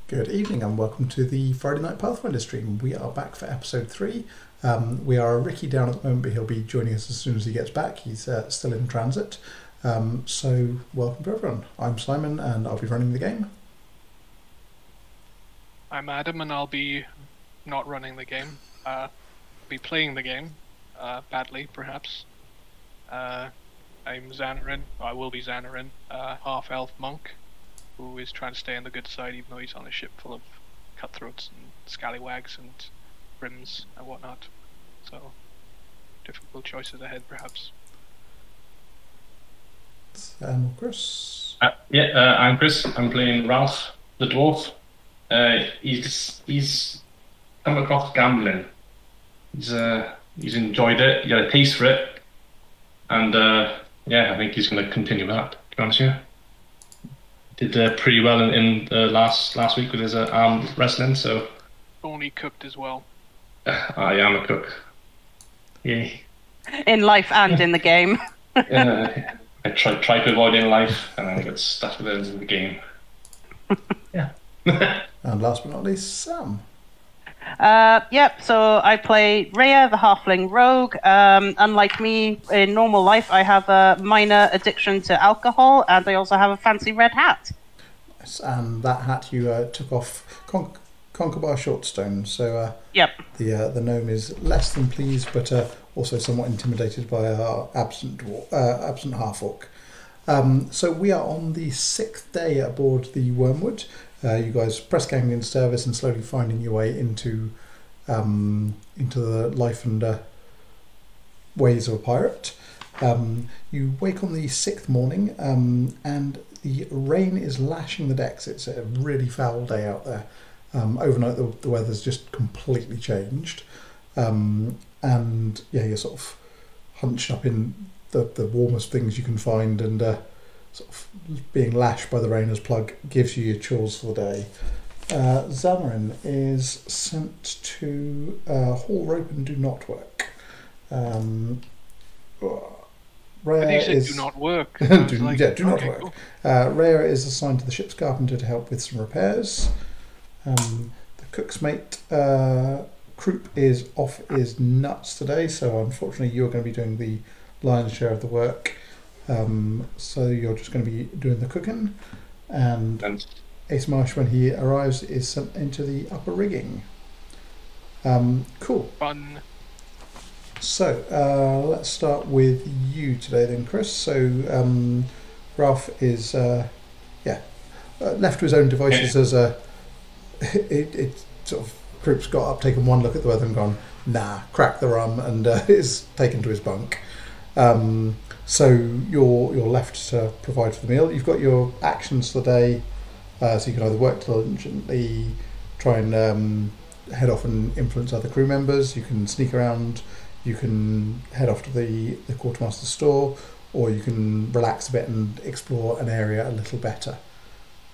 Good evening and welcome to the Friday Night Pathfinder stream. We are back for episode 3. We are Ricky down at the moment, but he'll be joining us as soon as he gets back. He's still in transit. So welcome to everyone. I'm Simon and I'll be running the game. I'm Adam and I'll be not running the game. Be playing the game, badly perhaps. I'm Xanorin, I will be Xanorin, half-elf monk, who is trying to stay on the good side even though he's on a ship full of cutthroats and scallywags and brims and whatnot. So, difficult choices ahead perhaps. Chris? I'm Chris. I'm playing Ralf, the Dwarf. He's come across gambling. He's enjoyed it. He had a taste for it, and I think he's going to continue that. To be honest with you, did pretty well in the last week with his arm wrestling. So Only cooked as well. I am a cook. Yeah. In life and in the game. I try to avoid it in life, and then I get stuck with it in the game. Yeah. And last but not least, Sam. So I play Reya, the Halfling rogue. Unlike me, in normal life, I have a minor addiction to alcohol, and I also have a fancy red hat. Yes, and that hat you took off Conquer by a Shortstone. So the gnome is less than pleased, but also somewhat intimidated by our absent half-orc. So we are on the 6th day aboard the Wormwood. You guys press gang into service and slowly finding your way into the life and ways of a pirate. You wake on the 6th morning and the rain is lashing the decks. It's a really foul day out there. Overnight the weather's just completely changed. You're sort of hunched up in the warmest things you can find, and sort of being lashed by the rain as plug gives you your chores for the day. Xanorin is sent to haul rope and do not work. Reya is do not work. do not work. Cool. Reya is assigned to the ship's carpenter to help with some repairs. The cook's mate Croup is off his nuts today, so unfortunately you're going to be doing the lion's share of the work. So you're just going to be doing the cooking, and Asemarsh, when he arrives, is sent into the upper rigging. Cool. Fun. So let's start with you today then, Chris. So Ralf is left to his own devices as it sort of Croup's got up, taken one look at the weather and gone, nah, crack the rum, and is taken to his bunk. So you're left to provide for the meal. You've got your actions for the day, so you can either work diligently, try and head off and influence other crew members. You can sneak around. You can head off to the quartermaster's store, or you can relax a bit and explore an area a little better.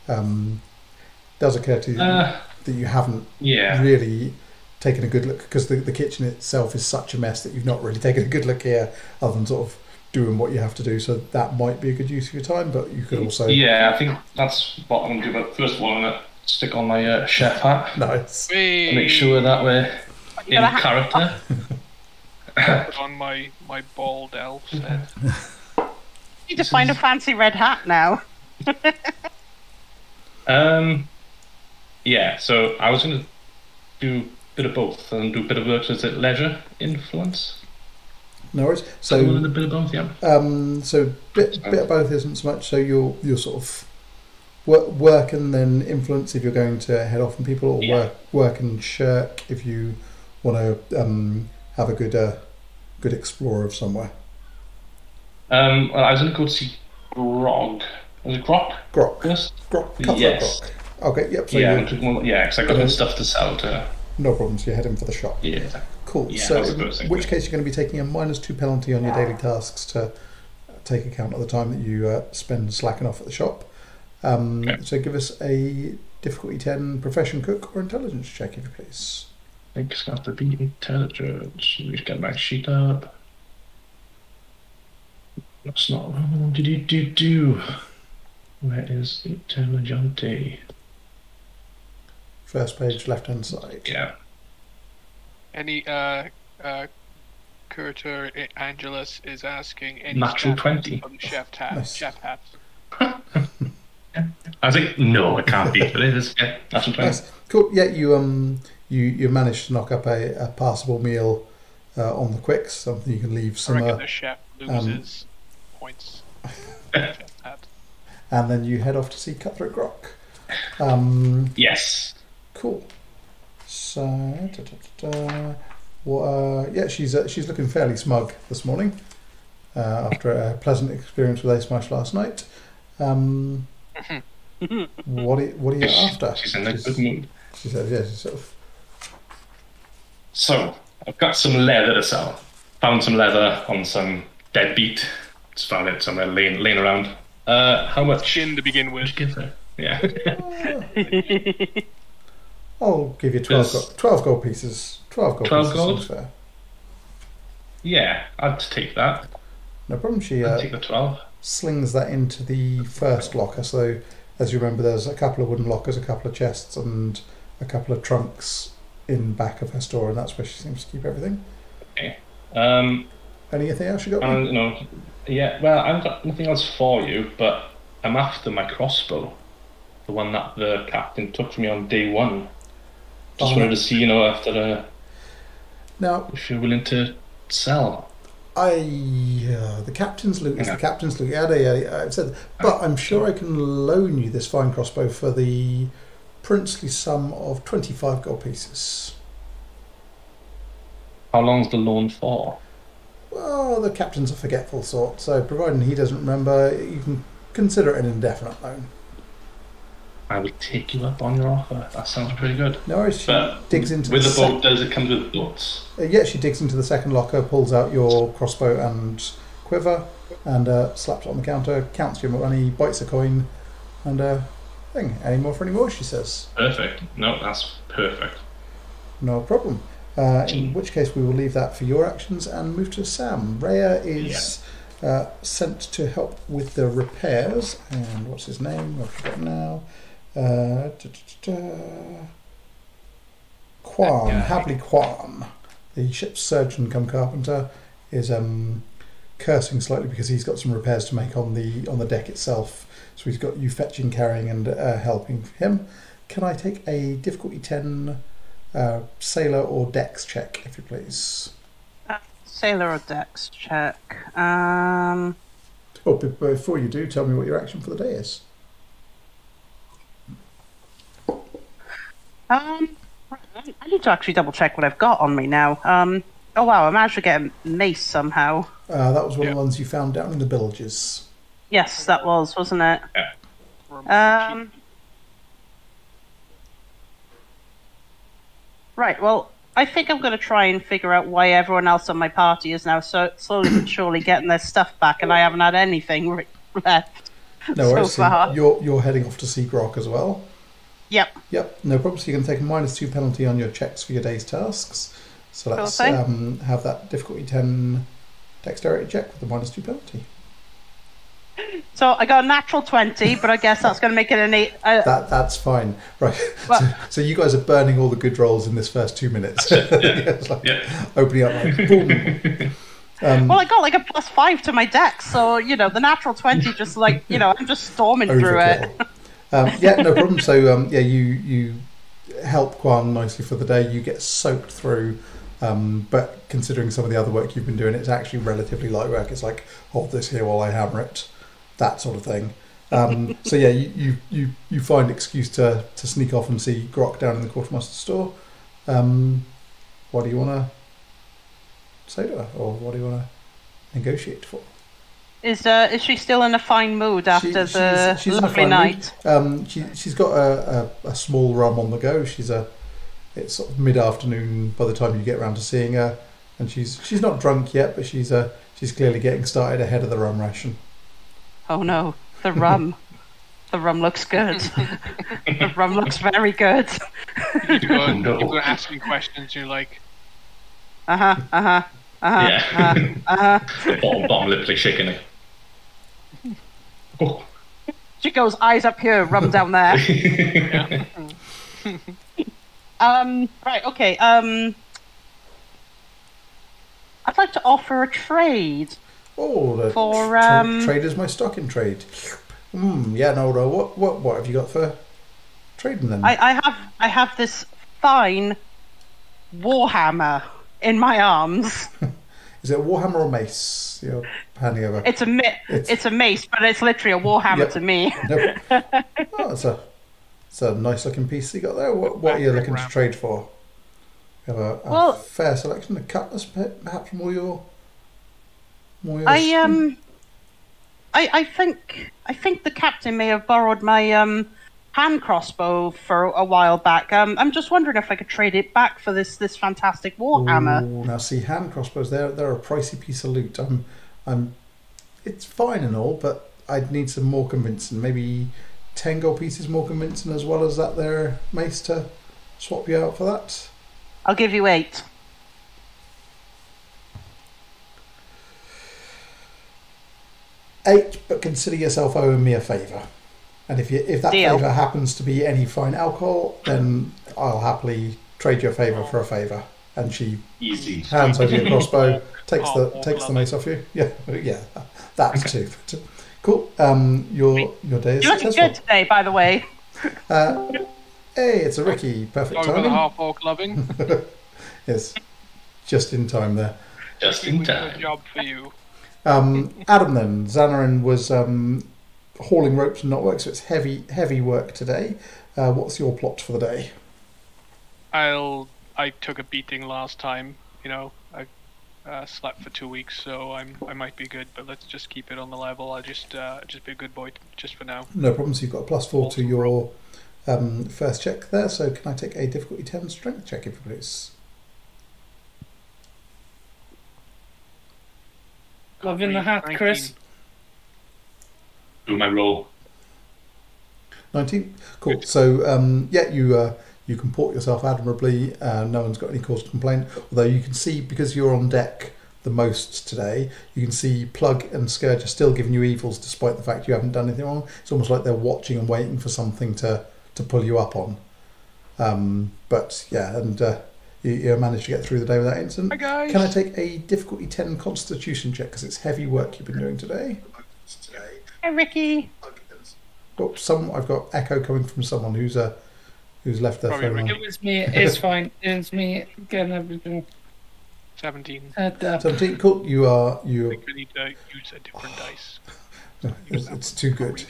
Does occur to you that you haven't really taken a good look, because the kitchen itself is such a mess that you've not really taken a good look here, other than sort of doing what you have to do. So that might be a good use of your time, but you could also... Yeah, I think that's what I'm going to do. But first of all, I'm going to stick on my chef hat. Nice. Make sure that we're in character. Put on my bald elf's head. You need to find a fancy red hat now. So I was going to do a bit of both and do a bit of work as a leisure influence. No worries. So a bit of both, yeah. So bit of both isn't so much. So you're sort of work and then influence if you're going to head off on people, or work and shirk if you want to have a good explorer of somewhere. Well, I was going to go to see Grog. Was it Grog? Grog. Yes. Grog. Yes. Okay. Yep. So because I got some stuff to sell to. No problems. You're heading for the shop. Yeah. Cool. Yeah, so in which case you're going to be taking a -2 penalty on your daily tasks to take account of the time that you spend slacking off at the shop. So give us a difficulty 10 profession cook or intelligence check, if you please. I think it's got to be intelligence. Let me get my sheet up. That's not... Do. Where is Intelligente? First page, left-hand side. Yeah. Any Kurter Angelus is asking any Natural 20. on the chef hat. Nice. Chef hat. I was like, no, it can't be, but it is. Yeah, natural 20. Nice. Cool. Yeah, you managed to knock up a passable meal on the quicks. Something you can leave I some. reckon the chef loses points. Chef hat. And then you head off to see Cutthroat Grok. Yes. Cool. So, yeah, she's looking fairly smug this morning after a pleasant experience with Asemarsh last night. What are you after? She's in a good mood. She said, yeah, she's sort of. So, I've got some leather to sell. Found some leather on some deadbeat. Just found it somewhere laying around. How much? Chin to begin with. Give her? Yeah. I'll give you 12 gold pieces. 12 gold 12 pieces. gold? Seems fair. Yeah, I'd take that. No problem. She I'd take the 12. slings that into the first locker. So, as you remember, there's a couple of wooden lockers, a couple of chests, and a couple of trunks in back of her store, and that's where she seems to keep everything. Okay. Anything else you got? No. Yeah, well, I've got nothing else for you, but I'm after my crossbow. The one that the captain took from me on day one. Just wanted to see, after now, if you're willing to sell. The captain's loot is the captain's loot. Yeah, I've said, but I'm sure I can loan you this fine crossbow for the princely sum of 25 gold pieces. How long's the loan for? Well, the captain's a forgetful sort, so providing he doesn't remember, you can consider it an indefinite loan. I would take you up on your offer. That sounds pretty good. No worries. She digs into with the boat. Does it come with boats? Yeah, she digs into the second locker, pulls out your crossbow and quiver, and slaps it on the counter, counts your money, bites a coin, and thing. Any more for any more? She says. Perfect. No, that's perfect. No problem. In which case, we will leave that for your actions and move to Sam. Reya is sent to help with the repairs. And what's his name? I've forgotten now. Habley Quan, the ship's surgeon cum carpenter, is cursing slightly because he's got some repairs to make on the deck itself. So he's got you fetching, carrying, and helping him. Can I take a difficulty 10 sailor or dex check, if you please? Sailor or dex check. Before you do, tell me what your action for the day is. I need to actually double check what I've got on me now. Oh wow, I managed to get a mace somehow. That was one of the ones you found down in the villages. Yes, that was, wasn't it? Yeah. Right, well, I think I'm going to try and figure out why everyone else on my party is now so slowly but surely getting their stuff back, and I haven't had anything left so far. You're heading off to see Grok as well? Yep, no problem. So you can take a -2 penalty on your checks for your day's tasks. So let's have that difficulty 10 dexterity check with the -2 penalty. So I got a natural 20, but I guess that's going to make it an 8. That's fine, right? So you guys are burning all the good rolls in this first 2 minutes. Opening up like boom. Well, I got like a +5 to my dex, so the natural 20 just like I'm just storming through it. No problem. So you help Quan nicely for the day. You get soaked through, but considering some of the other work you've been doing, it's actually relatively light work. It's like hold this here while I hammer it, that sort of thing. So you find excuse to sneak off and see Grok down in the quartermaster's store. What do you want to say to her, or what do you want to negotiate for? Is she still in a fine mood after the lovely night? She's got a small rum on the go. It's sort of mid-afternoon by the time you get around to seeing her, and she's not drunk yet, but she's clearly getting started ahead of the rum ration. Oh no, the rum. The rum looks good. The rum looks very good. You go asking questions, you're like... Bottom lip like shaking it. She goes, eyes up here, rum down there. Right. Okay. I'd like to offer a trade. Oh, trade is my stock in trade. Yeah, no. What have you got for trading then? I have this fine warhammer in my arms. Is it a warhammer or mace you're handing over? It's a mace, but it's literally a warhammer to me. Oh, it's a nice looking piece you got there. What are you looking to trade for? You have a fair selection of cutlass, perhaps from all your I think the captain may have borrowed my hand crossbow for a while back. I'm just wondering if I could trade it back for this fantastic warhammer. Ooh, now see, hand crossbows, they're a pricey piece of loot. It's fine and all, but I'd need some more convincing. Maybe 10 gold pieces more convincing, as well as that there mace to swap you out for that. I'll give you 8. 8, but consider yourself owing me a favour. And if that favour happens to be any fine alcohol, then I'll happily trade you a favour for a favour. And she hands over your crossbow, takes the mace off you. Yeah, that's 2. Cool. Your day is You're looking good today, by the way. Hey, it's a Ricky. Perfect timing. Over the Half-Orc loving. Yes, just in time there. Just in time. Good job for you. Adam then, Xanorin was hauling ropes and knotwork, so it's heavy work today. What's your plot for the day? I took a beating last time. I slept for 2 weeks, so I might be good. But let's just keep it on the level. I'll just be a good boy just for now. No problem. So you've got a +4 to your first check there. So can I take a difficulty 10 strength check, if you please? Loving the hat, 19. Chris. Do my roll. 19. Cool. Good. So you comport yourself admirably. No one's got any cause to complain. Although you can see, because you're on deck the most today, you can see Plug and Scourge are still giving you evils despite the fact you haven't done anything wrong. It's almost like they're watching and waiting for something to pull you up on. But yeah, and you managed to get through the day without incident. Hi guys. Can I take a difficulty 10 Constitution check, because it's heavy work you've been doing today? Hey, Ricky. Oh, I've got echo coming from someone who's left their phone on. It was me. It's fine. It's me getting everything. 17. 17. Cool. You I think we need to use a different dice. It's too good.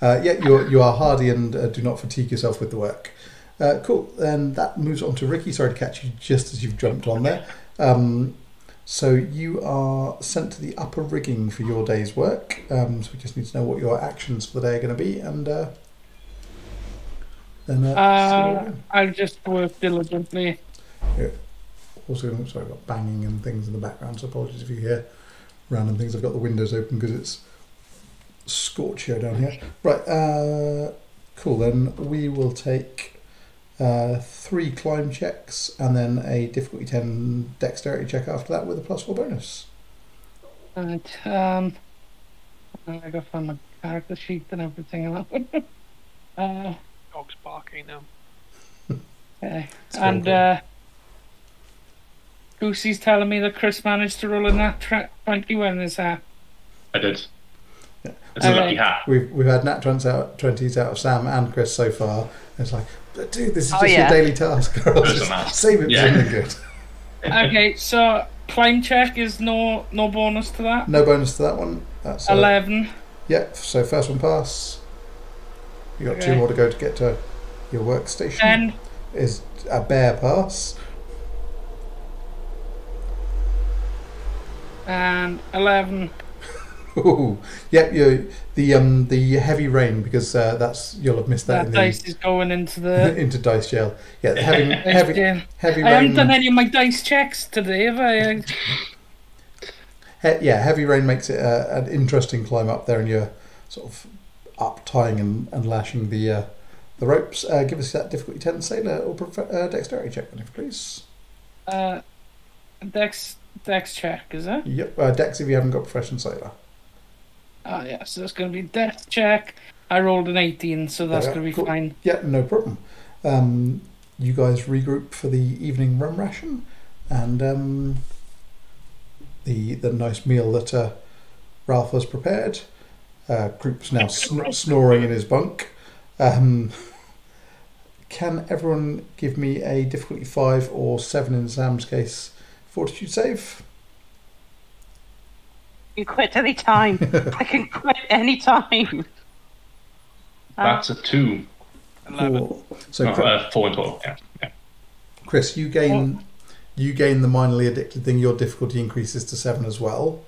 You are hardy and do not fatigue yourself with the work. Cool. Then that moves on to Ricky. Sorry to catch you just as you've jumped on there. So you are sent to the upper rigging for your day's work. So we just need to know what your actions for the day are going to be, and then I'll just work diligently. Yeah. Also, sorry, I've got banging and things in the background, so apologies if you hear random things. I've got the windows open because it's scorchio down here. Right. Cool. Then we will take 3 climb checks and then a difficulty 10 dexterity check after that with a +4 bonus. Right. I gotta find my character sheet and everything. Dog's barking now. Okay. And Goosey's telling me that Chris managed to roll a nat 20 when this happened. I did. Yeah. It's a lucky hat. We've had nat 20s out of Sam and Chris so far. It's like, dude, this is just your daily task. Save it for something good. Okay, so climb check is no bonus to that. No bonus to that one. That's 11. Yep. So first one pass. You got 2 more to go to get to your workstation. 10 is a bare pass. And 11. Ooh, yep. The heavy rain, because you'll have missed that. That dice is going into the into dice jail. Yeah, the heavy rain. I haven't done any of my dice checks today, have I? Heavy rain makes it an interesting climb up there, and you're sort of up tying and lashing the ropes. Give us that difficulty 10 sailor or dexterity check, please. Dex check, is it? Yep. Dex if you haven't got profession sailor. Oh yeah, so it's going to be dex check. I rolled an 18, so that's going to be fine. Yeah, no problem. you guys regroup for the evening rum ration and the nice meal that Ralf has prepared. Group's now snoring in his bunk. Can everyone give me a difficulty 5 or 7 in Sam's case fortitude save? You can quit any time. I can quit any time. That's a 2. 11. So 4 in total. Yeah. Chris, you gain the minorly addicted thing. Your difficulty increases to 7 as well.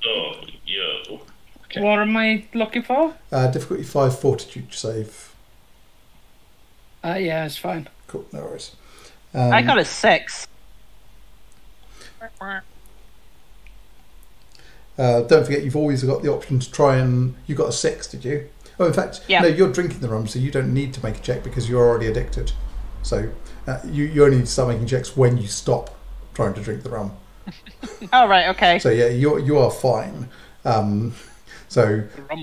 Oh, yo. Okay. What am I looking for? Difficulty 5 fortitude save. Yeah, it's fine. Cool, no worries. I got a 6. Don't forget, you've always got the option to try and... You got a 6, did you? Oh, in fact, no, you're drinking the rum, so you don't need to make a check because you're already addicted. So you only need to start making checks when you stop trying to drink the rum. Oh, right, okay. So yeah, you are fine.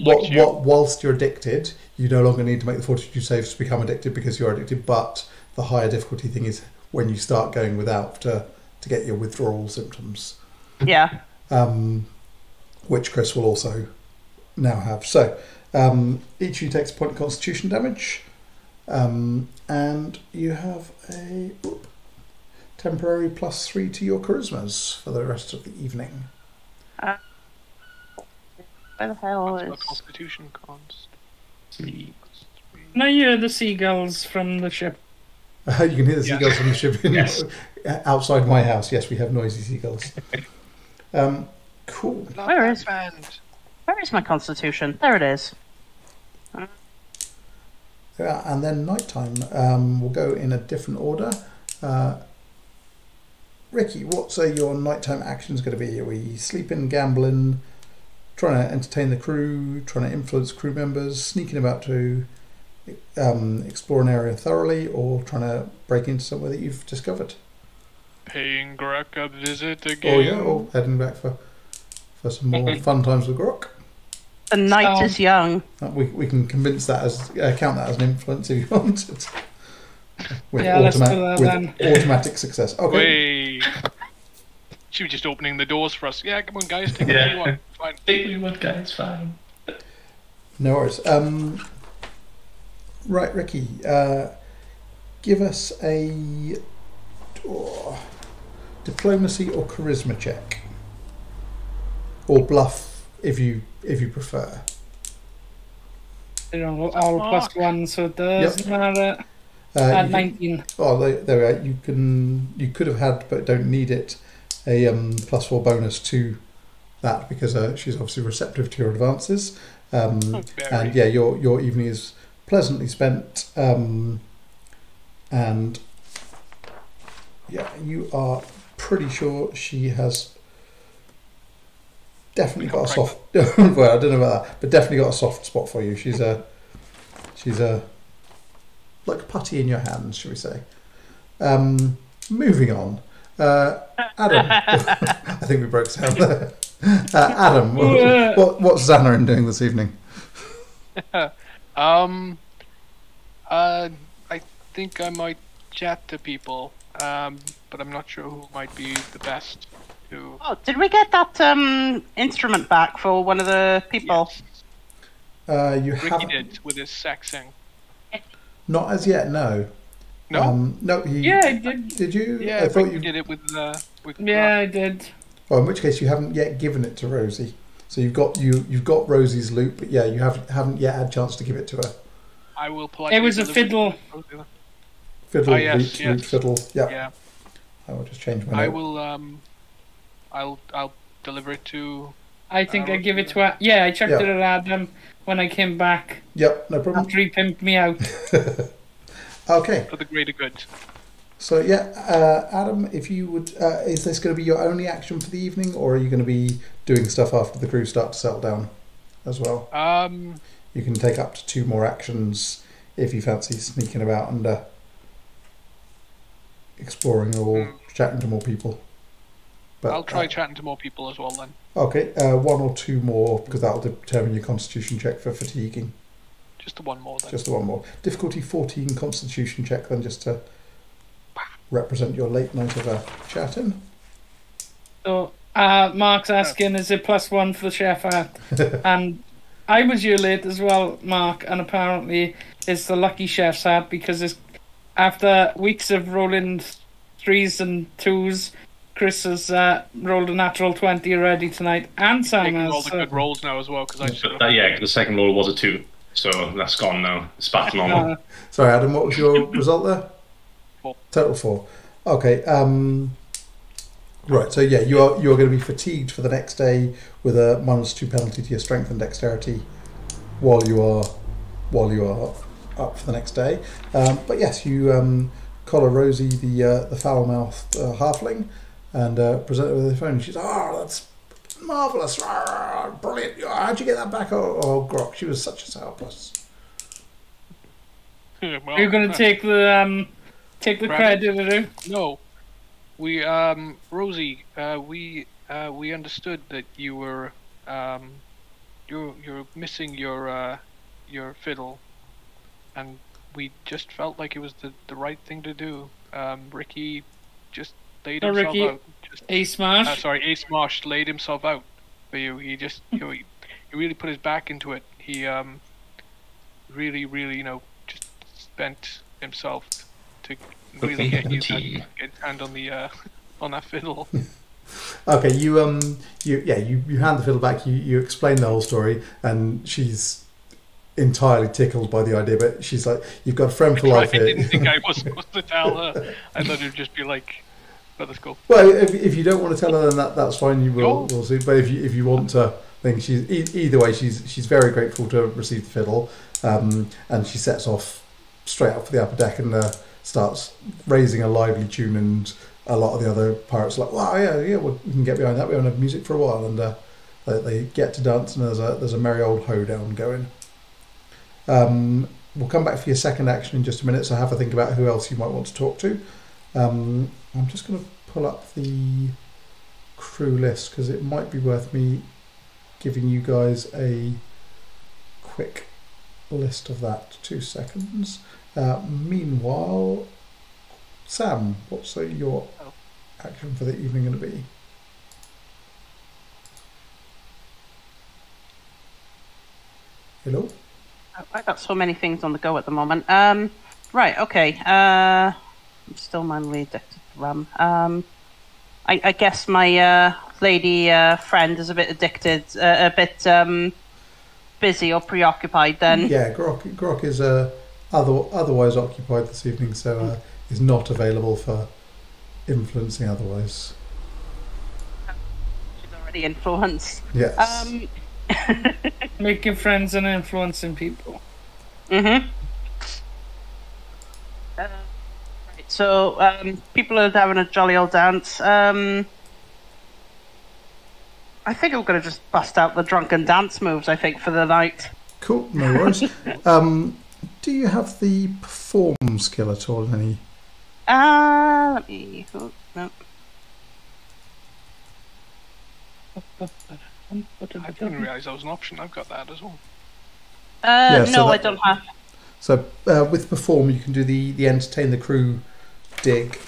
Whilst you're addicted, you no longer need to make the fortitude saves to become addicted because you're addicted, but the higher difficulty thing is when you start going without to get your withdrawal symptoms. Yeah. Which Chris will also now have. So each of you takes a point of constitution damage, and you have a temporary +3 to your charismas for the rest of the evening. Where the hell is... Constitution cons? Can I hear the seagulls from the ship? You can hear the seagulls from the ship outside my house. Yes, we have noisy seagulls. Cool. Where is my constitution? There it is. Yeah, and then nighttime. We'll go in a different order. Ricky, what's your nighttime actions going to be? Are we sleeping, gambling, trying to entertain the crew, trying to influence crew members, sneaking about to explore an area thoroughly, or trying to break into somewhere that you've discovered? Paying Grok a visit again. Oh yeah, heading back for some more fun times with Grok. The night is young. We can convince that as count that as an influence if you want it. With automatic success. Okay. Wait. She was just opening the doors for us. Yeah, come on, guys. Take what you want. Fine. Take what you want, guys. Fine. No worries. Right, Ricky. Give us a diplomacy or charisma check, or bluff if you prefer. They're all +1, so it doesn't matter. 19. Oh, there we are. You could have had, but don't need it, a +4 bonus to that because she's obviously receptive to your advances. And yeah, your evening is pleasantly spent. And yeah, you are pretty sure she has definitely got a soft. Well, I don't know about that, but definitely got a soft spot for you. She's a like putty in your hands, shall we say? Moving on, Adam. I think we broke sound there. Adam, what's Xanorin doing this evening? I think I might chat to people, but I'm not sure who might be the best to... Oh, did we get that instrument back for one of the people? Yes. Ricky did with his saxing. Not as yet, no. No? No, Yeah, I did. Did you? Yeah, I thought you did it with yeah, I did. Well, in which case you haven't yet given it to Rosie. So you've got Rosie's loot, but yeah, you haven't yet had a chance to give it to her. I will politely... It was a fiddle. Fiddle, yes. loot, fiddle. Yeah. I will just change my note. I will. I'll deliver it to. I think I give it to. Yeah, I chucked it at Adam when I came back. Yep, no problem. After he pimped me out. Okay. For the greater good. So yeah, Adam, if you would, is this going to be your only action for the evening, or are you going to be doing stuff after the crew start to settle down, as well? You can take up to 2 more actions if you fancy sneaking about and exploring or chatting to more people. But I'll try chatting to more people as well then. Okay, 1 or 2 more because that'll determine your constitution check for fatiguing. Just the 1 more then. Just the 1 more. Difficulty 14 constitution check then, just to represent your late night of chatting. So, Mark's asking, is it +1 for the chef hat? And I was here late as well, Mark, and apparently it's the lucky chef's hat because it's after weeks of rolling 3s and 2s, Chris has rolled a natural 20 already tonight, and Sam has. All the good rolls now as well, because the second roll was a 2, so that's gone now. It's back to normal. Sorry, Adam, what was your result there? 4. Total 4. Okay. Right. So yeah, you are going to be fatigued for the next day with a -2 penalty to your strength and dexterity while you are up for the next day. But yes, you collar Rosie, the foul-mouthed halfling, and present her with the phone. She's that's marvellous, brilliant. How'd you get that back? Oh, Grok, she was such a sourpuss. Well, you're going to take the credit, No, we Rosie, we understood that you were you're missing your fiddle, and we just felt like it was the right thing to do. Ricky just laid himself out. Asemarsh? Asemarsh laid himself out for you. He just he really put his back into it. He really just spent himself to really get his hand on the on that fiddle. Okay, you hand the fiddle back. You explain the whole story, and she's entirely tickled by the idea. But she's like, "You've got a friend for life here." I didn't think I was supposed to tell her. I thought it'd just be like, "Let us go." Well, if you don't want to tell her, then that's fine. You will see. But if you want to, think she's either way, she's very grateful to receive the fiddle, and she sets off straight up for the upper deck and starts raising a lively tune. And a lot of the other pirates are like, "Wow, yeah, well, we can get behind that. We haven't had music for a while," and they get to dance, and there's a merry old hoedown going. We'll come back for your second action in just a minute, so have a think about who else you might want to talk to. I'm just going to pull up the crew list because it might be worth me giving you guys a quick list of that. 2 seconds. Meanwhile, Sam, what's your action for the evening going to be? Hello? I've got so many things on the go at the moment. Right, okay. I'm still manually addicted to rum. I guess my lady friend is a bit addicted, a bit busy or preoccupied then. Yeah, Grok is otherwise occupied this evening, so is not available for influencing otherwise. She's already influenced. Yes. Making friends and influencing people. Mm-hmm. Right, so people are having a jolly old dance. I think I'm going to just bust out the drunken dance moves, I think, for the night. Cool, no worries. Do you have the perform skill at all in any? Let me... Oh, no. I didn't realise that was an option. I've got that as well. No, I don't have. So with perform, you can do the entertain the crew dig.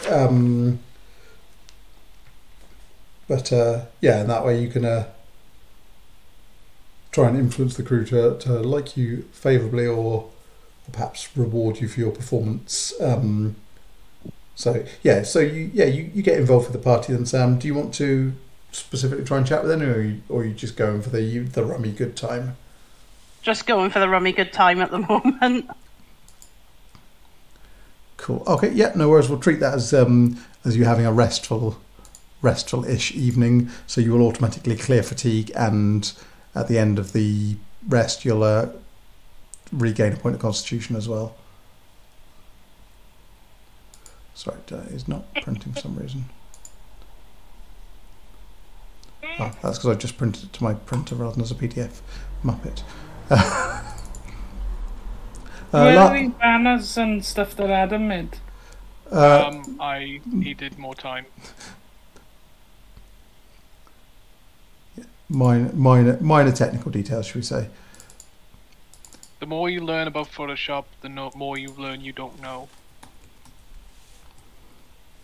But in that way you can try and influence the crew to like you favourably or perhaps reward you for your performance. So you get involved with the party then, Sam. Do you want to specifically try and chat with them, or are you just going for the rummy good time? Just going for the rummy good time at the moment. Cool. Okay. Yeah. No worries. We'll treat that as you having a restful-ish evening. So you will automatically clear fatigue, and at the end of the rest, you'll regain a point of constitution as well. Sorry, it's not printing for some reason. Oh, that's because I just printed it to my printer rather than as a PDF. Muppet. Were banners and stuff that Adam made? I needed more time. Minor technical details, should we say? The more you learn about Photoshop, the more you learn you don't know.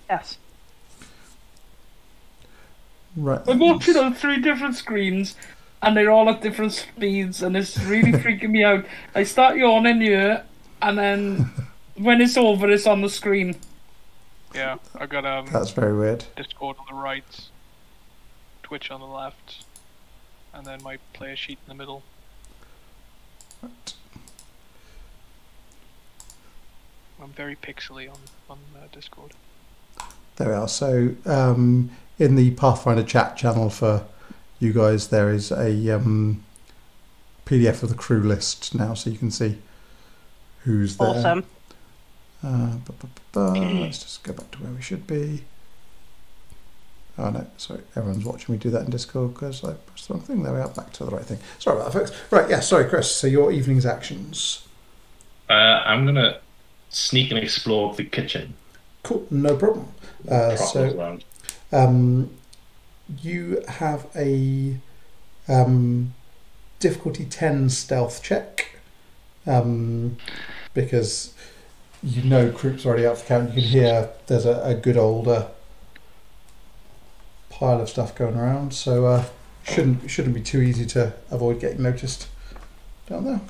Yes. Right. I'm watching on 3 different screens, and they're all at different speeds, and it's really freaking me out. I start yawning here, and then when it's over, it's on the screen. Yeah, I got That's very weird. Discord on the right, Twitch on the left, and then my player sheet in the middle. Right. I'm very pixely on Discord. There we are. So in the Pathfinder chat channel for you guys, there is a PDF of the crew list now, so you can see who's there. Awesome. Let's just go back to where we should be. Oh no, sorry, everyone's watching me do that in Discord because I pressed the wrong thing. There we are, back to the right thing. Sorry about that, folks. Right, yeah, sorry, Chris. So your evening's actions. I'm going to sneak and explore the kitchen. Cool, no problem. So you have a difficulty 10 stealth check because you know Croup's already up for count. You can hear there's a good old pile of stuff going around, so shouldn't be too easy to avoid getting noticed down there.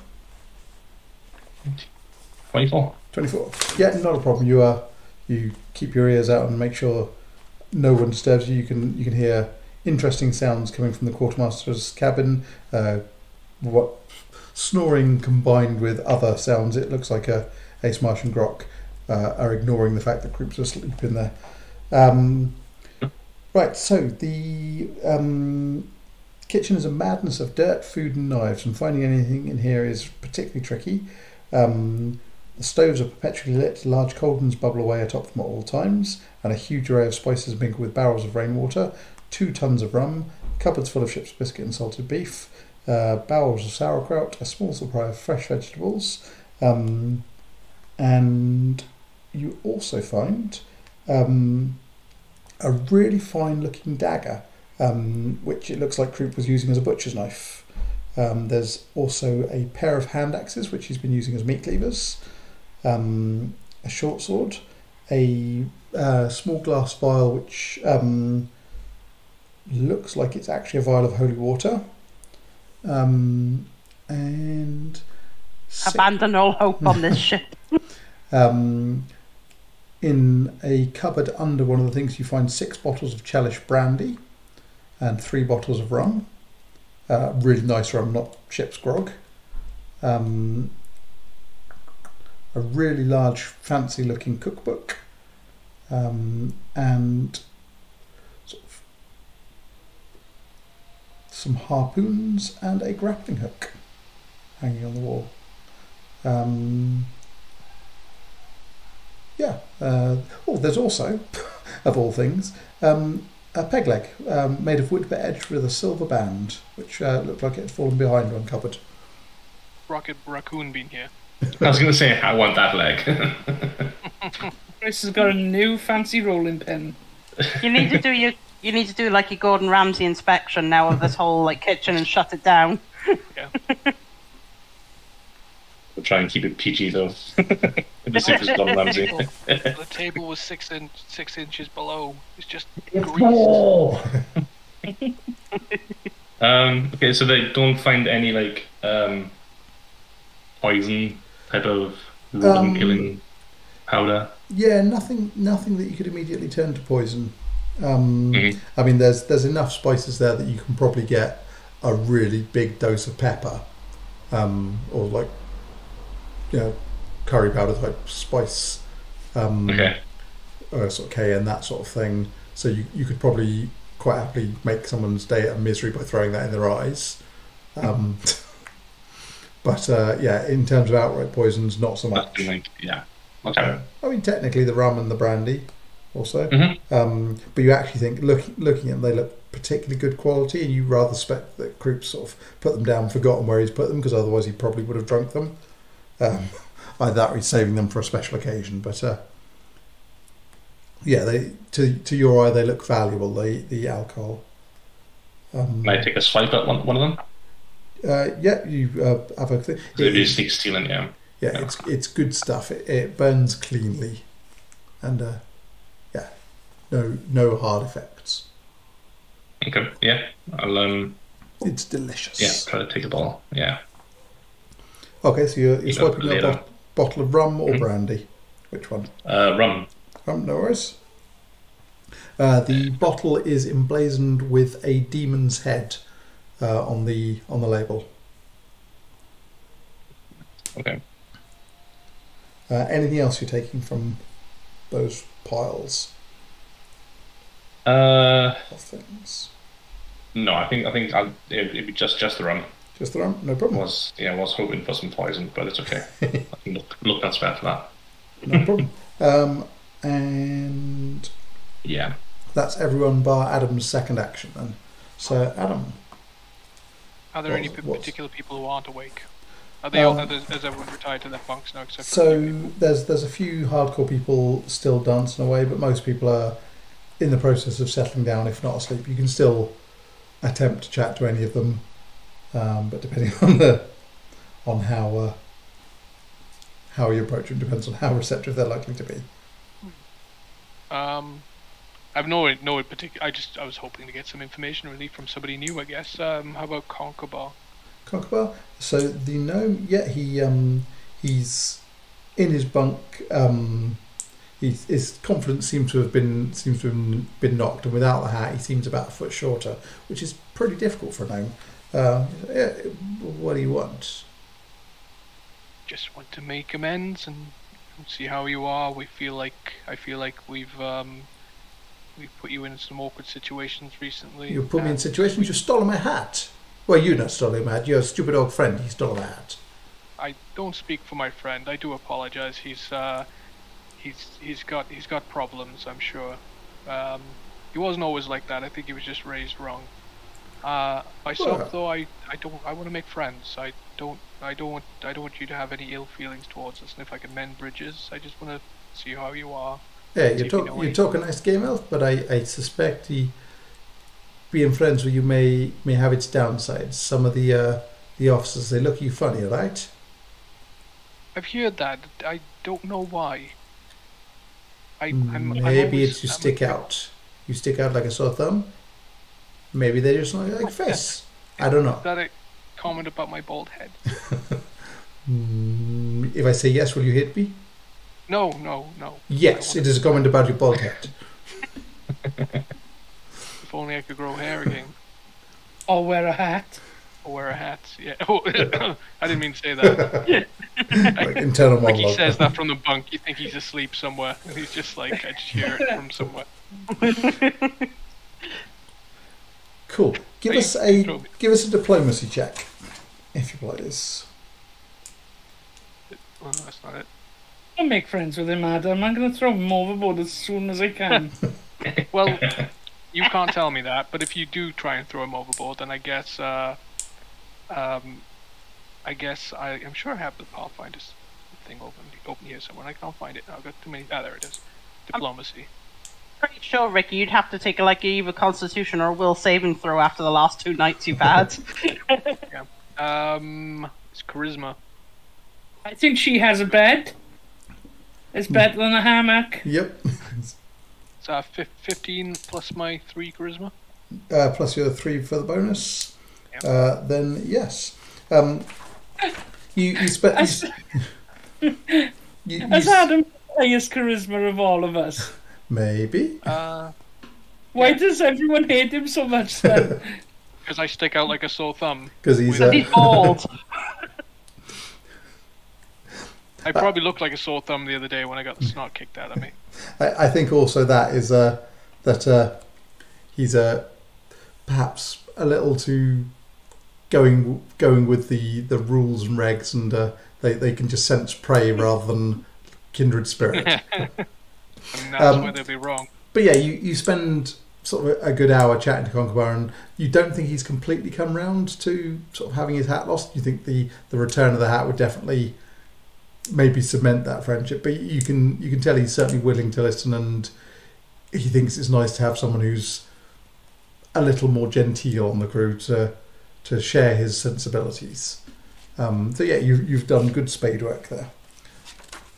24. 24. Yeah, not a problem. You keep your ears out and make sure no one disturbs you. You can hear interesting sounds coming from the quartermaster's cabin. What snoring combined with other sounds. It looks like Asemarsh and Grok are ignoring the fact that Croup's asleep in there. Right, so the kitchen is a madness of dirt, food and knives, and finding anything in here is particularly tricky. The stoves are perpetually lit, large cauldrons bubble away atop them at all times, and a huge array of spices mingle with barrels of rainwater, 2 tons of rum, cupboards full of ship's biscuit and salted beef, barrels of sauerkraut, a small supply of fresh vegetables, and you also find a really fine looking dagger, which it looks like Croup was using as a butcher's knife. There's also a pair of hand axes which he's been using as meat cleavers, a short sword, a small glass vial which looks like it's actually a vial of holy water, and abandon all hope on this ship. In a cupboard under one of the things you find 6 bottles of Chelish brandy and 3 bottles of rum. Really nice rum, not ship's grog. A really large fancy looking cookbook, and sort of some harpoons and a grappling hook hanging on the wall. There's also, of all things, a peg leg made of wood but edged with a silver band, which looked like it had fallen behind one cupboard. Rocket Raccoon been here. I was going to say, I want that leg. Chris has got a new fancy rolling pin. You need to do like your Gordon Ramsay inspection now of this whole like kitchen and shut it down. Yeah. We'll try and keep it PG though. The table was 6 inches below. It's just grease. Okay, so they don't find any like poison type of rodent killing powder. Yeah, nothing that you could immediately turn to poison. I mean, there's enough spices there that you can probably get a really big dose of pepper, or like, curry powder type spice, or sort of cayenne, that sort of thing. So you could probably quite happily make someone's day a misery by throwing that in their eyes. But in terms of outright poisons, not so much. Yeah. Okay. I mean, technically the rum and the brandy also. But you actually think, looking at them, they look particularly good quality, and you rather suspect that Croup sort of put them down, forgotten where he's put them, because otherwise he probably would have drunk them. Either that or he's saving them for a special occasion. But they to your eye, they look valuable, the alcohol. May I take a swipe at one of them? You have a thing. It is stealing, yeah. Yeah, it's good stuff. It burns cleanly, and no hard effects. Okay, yeah. I'll It's delicious. Yeah, try to take a ball. Yeah. Okay, so you're swiping a bottle of rum or brandy. Which one? Rum. Rum, no worries. The bottle is emblazoned with a demon's head on the label. Okay. Anything else you're taking from those piles of things? No, I think it'd be just the rum. Just the rum, no problem. I was hoping for some poison, but it's okay. I can look elsewhere for that. No problem. And yeah, that's everyone bar Adam's second action then. So Adam, are there any particular people who aren't awake? Are they all? Has everyone retired to their bunks now? Except there's a few hardcore people still dancing away, but most people are in the process of settling down, if not asleep. You can still attempt to chat to any of them, but depending on how you approach them, depends on how receptive they're likely to be. I've no particular. I was hoping to get some information really from somebody new, I guess. How about Conkerbar? Conkerbar. So the gnome, he's in his bunk. His confidence seems to have been knocked, and without the hat, he seems about a foot shorter, which is pretty difficult for a gnome. What do you want? Just want to make amends and see how you are. I feel like we've put you in some awkward situations recently. You put me in situations. You stole my hat. Well, you not stole my hat. Your stupid old friend. He stole my hat. I don't speak for my friend. I do apologize. He's got problems, I'm sure. He wasn't always like that. I think he was just raised wrong. Myself, though, I want to make friends. I don't want you to have any ill feelings towards us. And if I can mend bridges, I just want to see how you are. Yeah, you talk a nice game, Elf, but I suspect being friends with you may have its downsides. Some of the officers, they look at you funny, right? I've heard that. I don't know why. Maybe it's you stick out. You stick out like a sore thumb. Maybe they just like face. I don't know. Is that a comment about my bald head? If I say yes, will you hit me? No. Yes, it is a comment about your bald head. If only I could grow hair again. Or wear a hat. Yeah. I didn't mean to say that. Like internal monologue. Like he says that from the bunk. You think he's asleep somewhere, and he's just like, I just hear it from somewhere. Cool. Give us a diplomacy check, if you please. Well, that's not it. I'll make friends with him, Adam. I'm going to throw him overboard as soon as I can. Well, you can't tell me that, but if you do try and throw him overboard, then I guess I'm sure I have the Pathfinder thing open here somewhere. I can't find it now. I've got too many. There it is. Diplomacy. Pretty sure, Ricky, you'd have to take either Constitution or Will saving throw after the last 2 nights you've had. Yeah. It's Charisma. I think she has a bed. It's better than a hammock. Yep. It's 15 plus my 3 Charisma. Plus your 3 for the bonus. Yep. Then yes. You spent. Has Adam the highest charisma of all of us? Maybe. Why does everyone hate him so much then? Because I stick out like a sore thumb. Because he's bald. I probably looked like a sore thumb the other day when I got the snot kicked out of me. I think also that is that he's perhaps a little too going with the rules and regs, and they can just sense prey rather than kindred spirit. And that's where they'll be wrong. But yeah, you spend sort of a good hour chatting to Conkerbar, and you don't think he's completely come round to sort of having his hat lost. You think the return of the hat would definitely maybe cement that friendship, but you can tell he's certainly willing to listen, and he thinks it's nice to have someone who's a little more genteel on the crew to share his sensibilities. So yeah, you've done good spade work there.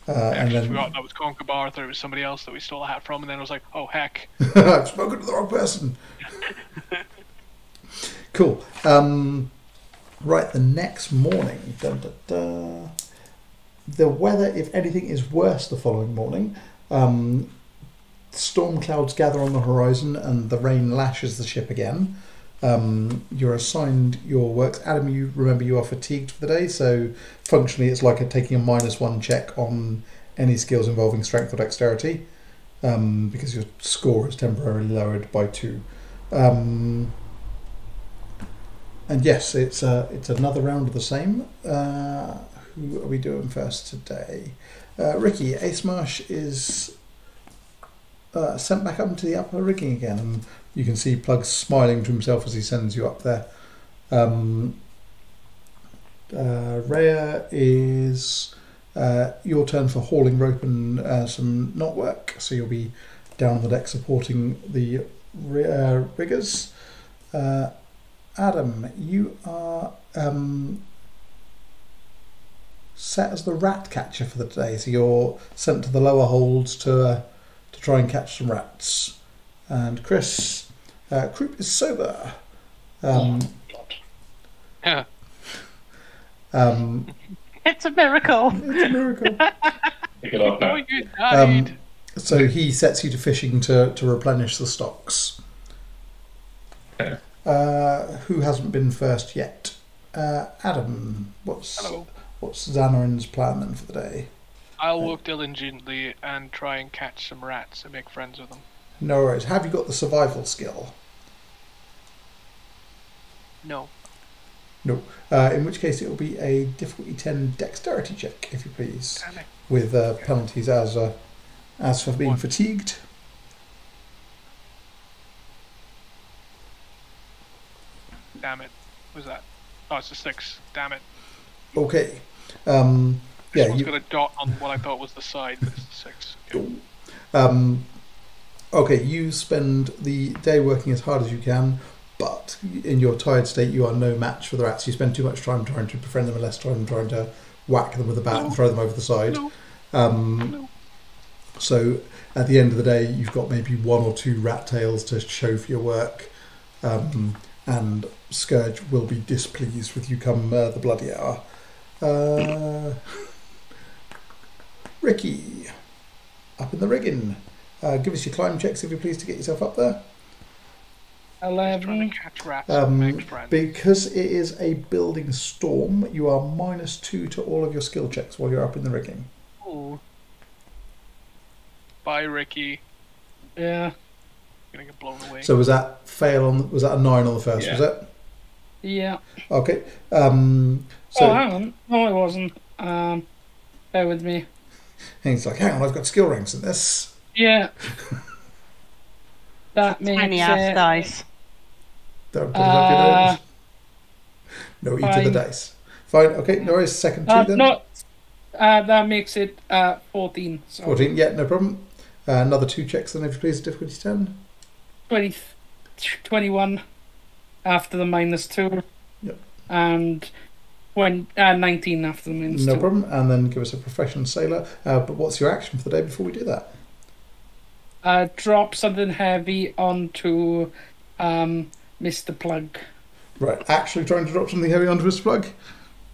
And then forgot that was Concobar. I thought it was somebody else that we stole a hat from, and then I was like, oh heck. I've spoken to the wrong person. Cool. Right, the next morning. The weather, if anything, is worse the following morning. Storm clouds gather on the horizon and the rain lashes the ship again. You're assigned your works. Adam, you remember you are fatigued for the day, so functionally it's like taking a -1 check on any skills involving strength or dexterity, because your score is temporarily lowered by 2. And yes, it's another round of the same. Who are we doing first today? Ricky, Asemarsh is sent back up into the upper rigging again, and you can see Plug smiling to himself as he sends you up there. Reya is your turn for hauling rope and some knot work, so you'll be down on the deck supporting the riggers. Adam, you are set as the rat catcher for the day, so you're sent to the lower holds to try and catch some rats. And Chris, Croup is sober. Yeah. It's a miracle. It's a miracle. Pick it up now. Oh, you died. So he sets you to fishing to replenish the stocks. Okay. Who hasn't been first yet? Adam, what's Hello. Xanorin's plan then for the day? I'll work diligently and try and catch some rats and make friends with them. No worries. Have you got the survival skill? No. No. In which case it will be a difficulty 10 dexterity check, if you please, Damn it. with penalties as for being fatigued. Damn it. What was that? Oh, it's a 6. Damn it. Okay. This Yeah. one's got a dot on what I thought was the side, but it's the 6. Okay. Okay, you spend the day working as hard as you can, but in your tired state you are no match for the rats. You spend too much time trying to befriend them and less time trying to whack them with a bat and throw them over the side. No. So at the end of the day you've got maybe 1 or 2 rat tails to show for your work, and Scourge will be displeased with you come the bloody hour. Ricky, up in the rigging. Give us your climb checks if you please to get yourself up there. Trying 11. to catch rats and make friends. Because it is a building storm, you are -2 to all of your skill checks while you're up in the rigging. Ooh. Bye, Ricky. Yeah. Gonna get blown away. So was that was that a 9 on the first? Yeah. Was it? Yeah. Okay. Oh, hang on. No, it wasn't. Bear with me. And he's like, hang on, I've got skill ranks in this. Yeah. That makes Tiny ass it... dice. Don't put it up your nose. No, each of fine. the dice. Fine. Okay. No worries. Second 2 then. That makes it 14. So 14. Yeah, no problem. Another 2 checks then, if you please. Difficulty 10. 21 after the -2. Yep. And 19 after the -2. No problem. And then give us a profession sailor. But what's your action for the day before we do that? Drop something heavy onto Mr. Plug. Right. Actually trying to drop something heavy onto his plug.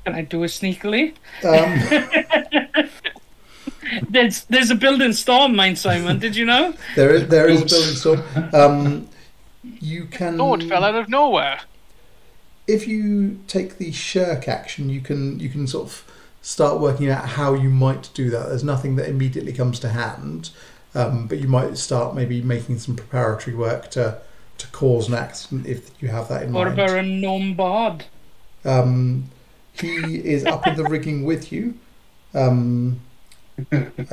Can I do it sneakily? Um, There's a building storm, mine, Simon. Did you know? there is a building storm. You can. Oh, it fell out of nowhere. If you take the shirk action, you can sort of start working out how you might do that. There's nothing that immediately comes to hand, but you might start maybe making some preparatory work to cause an accident if you have that in Or mind. about a gnome bard? He is up in the rigging with you. Are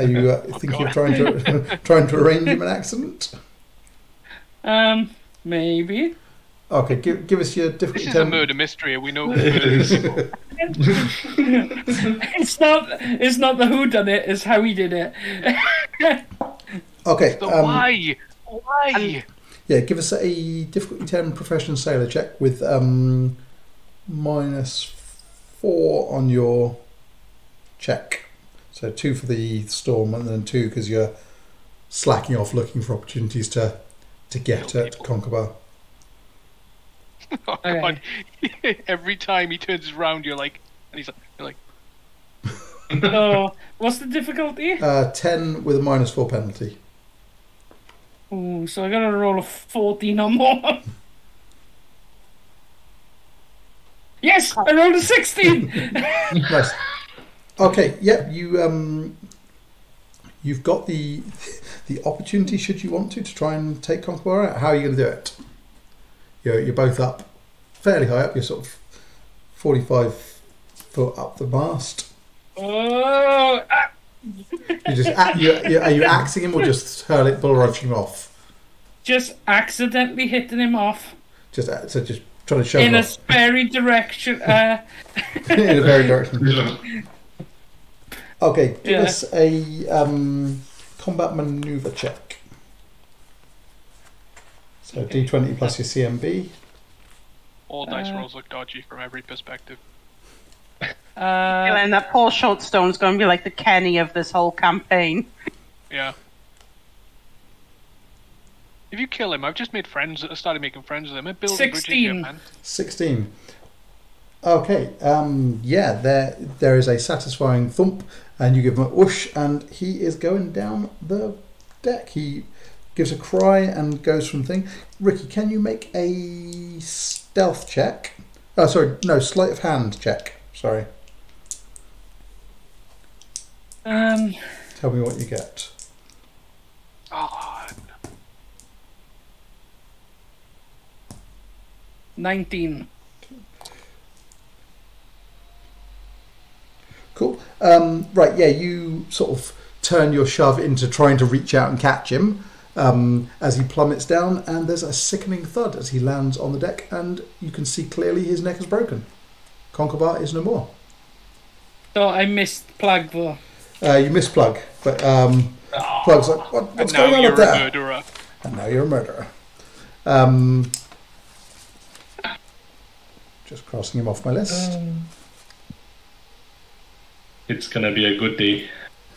you thinking of trying to arrange him an accident? Maybe. Okay, give us your difficulty. This is a murder mystery, and we know who it is. It's not the who done it, it's how he did it. Okay. So why? Why? Yeah, give us a difficulty 10 profession sailor check with -4 on your check. So 2 for the storm, and then 2 because you're slacking off, looking for opportunities to get at Conqueror. Oh god! Every time he turns around, you're like, you're like. So, what's the difficulty? 10 with a -4 penalty. Ooh, so I gotta roll a 14 or more. Yes, I rolled a 16. Nice. Okay, yeah, you've got the opportunity, should you want to try and take Conqueror out. How are you going to do it? You're both up, fairly high up. You're sort of 45 foot up the mast. Oh! Are you axing him or just bull rushing off? Just accidentally hitting him off. Just trying to shove him off. Very direction. In a very direction. Okay, give us a combat maneuver check. So D20 plus your CMB. All dice rolls look dodgy from every perspective. And that poor short stone's going to be like the Kenny of this whole campaign. Yeah. If you kill him, I've just made friends. I started making friends with him. I'm building bridges here, man. 16. Okay. Yeah. There is a satisfying thump, and you give him a whoosh, and he is going down the deck. He gives a cry and goes from thing. Ricky, can you make a stealth check? Oh, sorry. No, sleight of hand check. Sorry. Tell me what you get. Oh, 19. Cool. Right, yeah, you sort of turn your shove into trying to reach out and catch him as he plummets down, and there's a sickening thud as he lands on the deck, and you can see clearly his neck is broken. Conqueror is no more. So I missed Plug though. You missed Plug, but Plug's like, what's going on up there? Murderer. And now you're a murderer. Just crossing him off my list. It's gonna be a good day.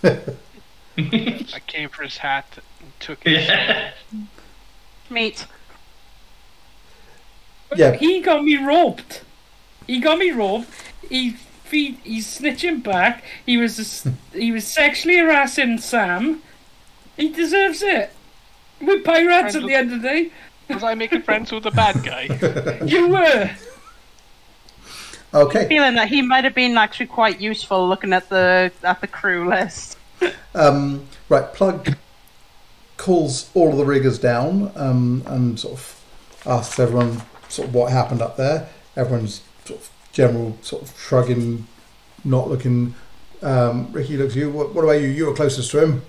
I came for his hat and took it. Yeah. Meat. Yeah. He got me roped. He's snitching back. He was sexually harassing Sam. He deserves it. We're pirates at the end of the day. Was I making friends with the bad guy? You were. Okay. Feeling that he might have been actually quite useful looking at the crew list. Right, Plug calls all of the riggers down and sort of asks everyone sort of what happened up there. Everyone's sort of general sort of shrugging, not looking. Ricky looks at you. What about you? You were closest to him.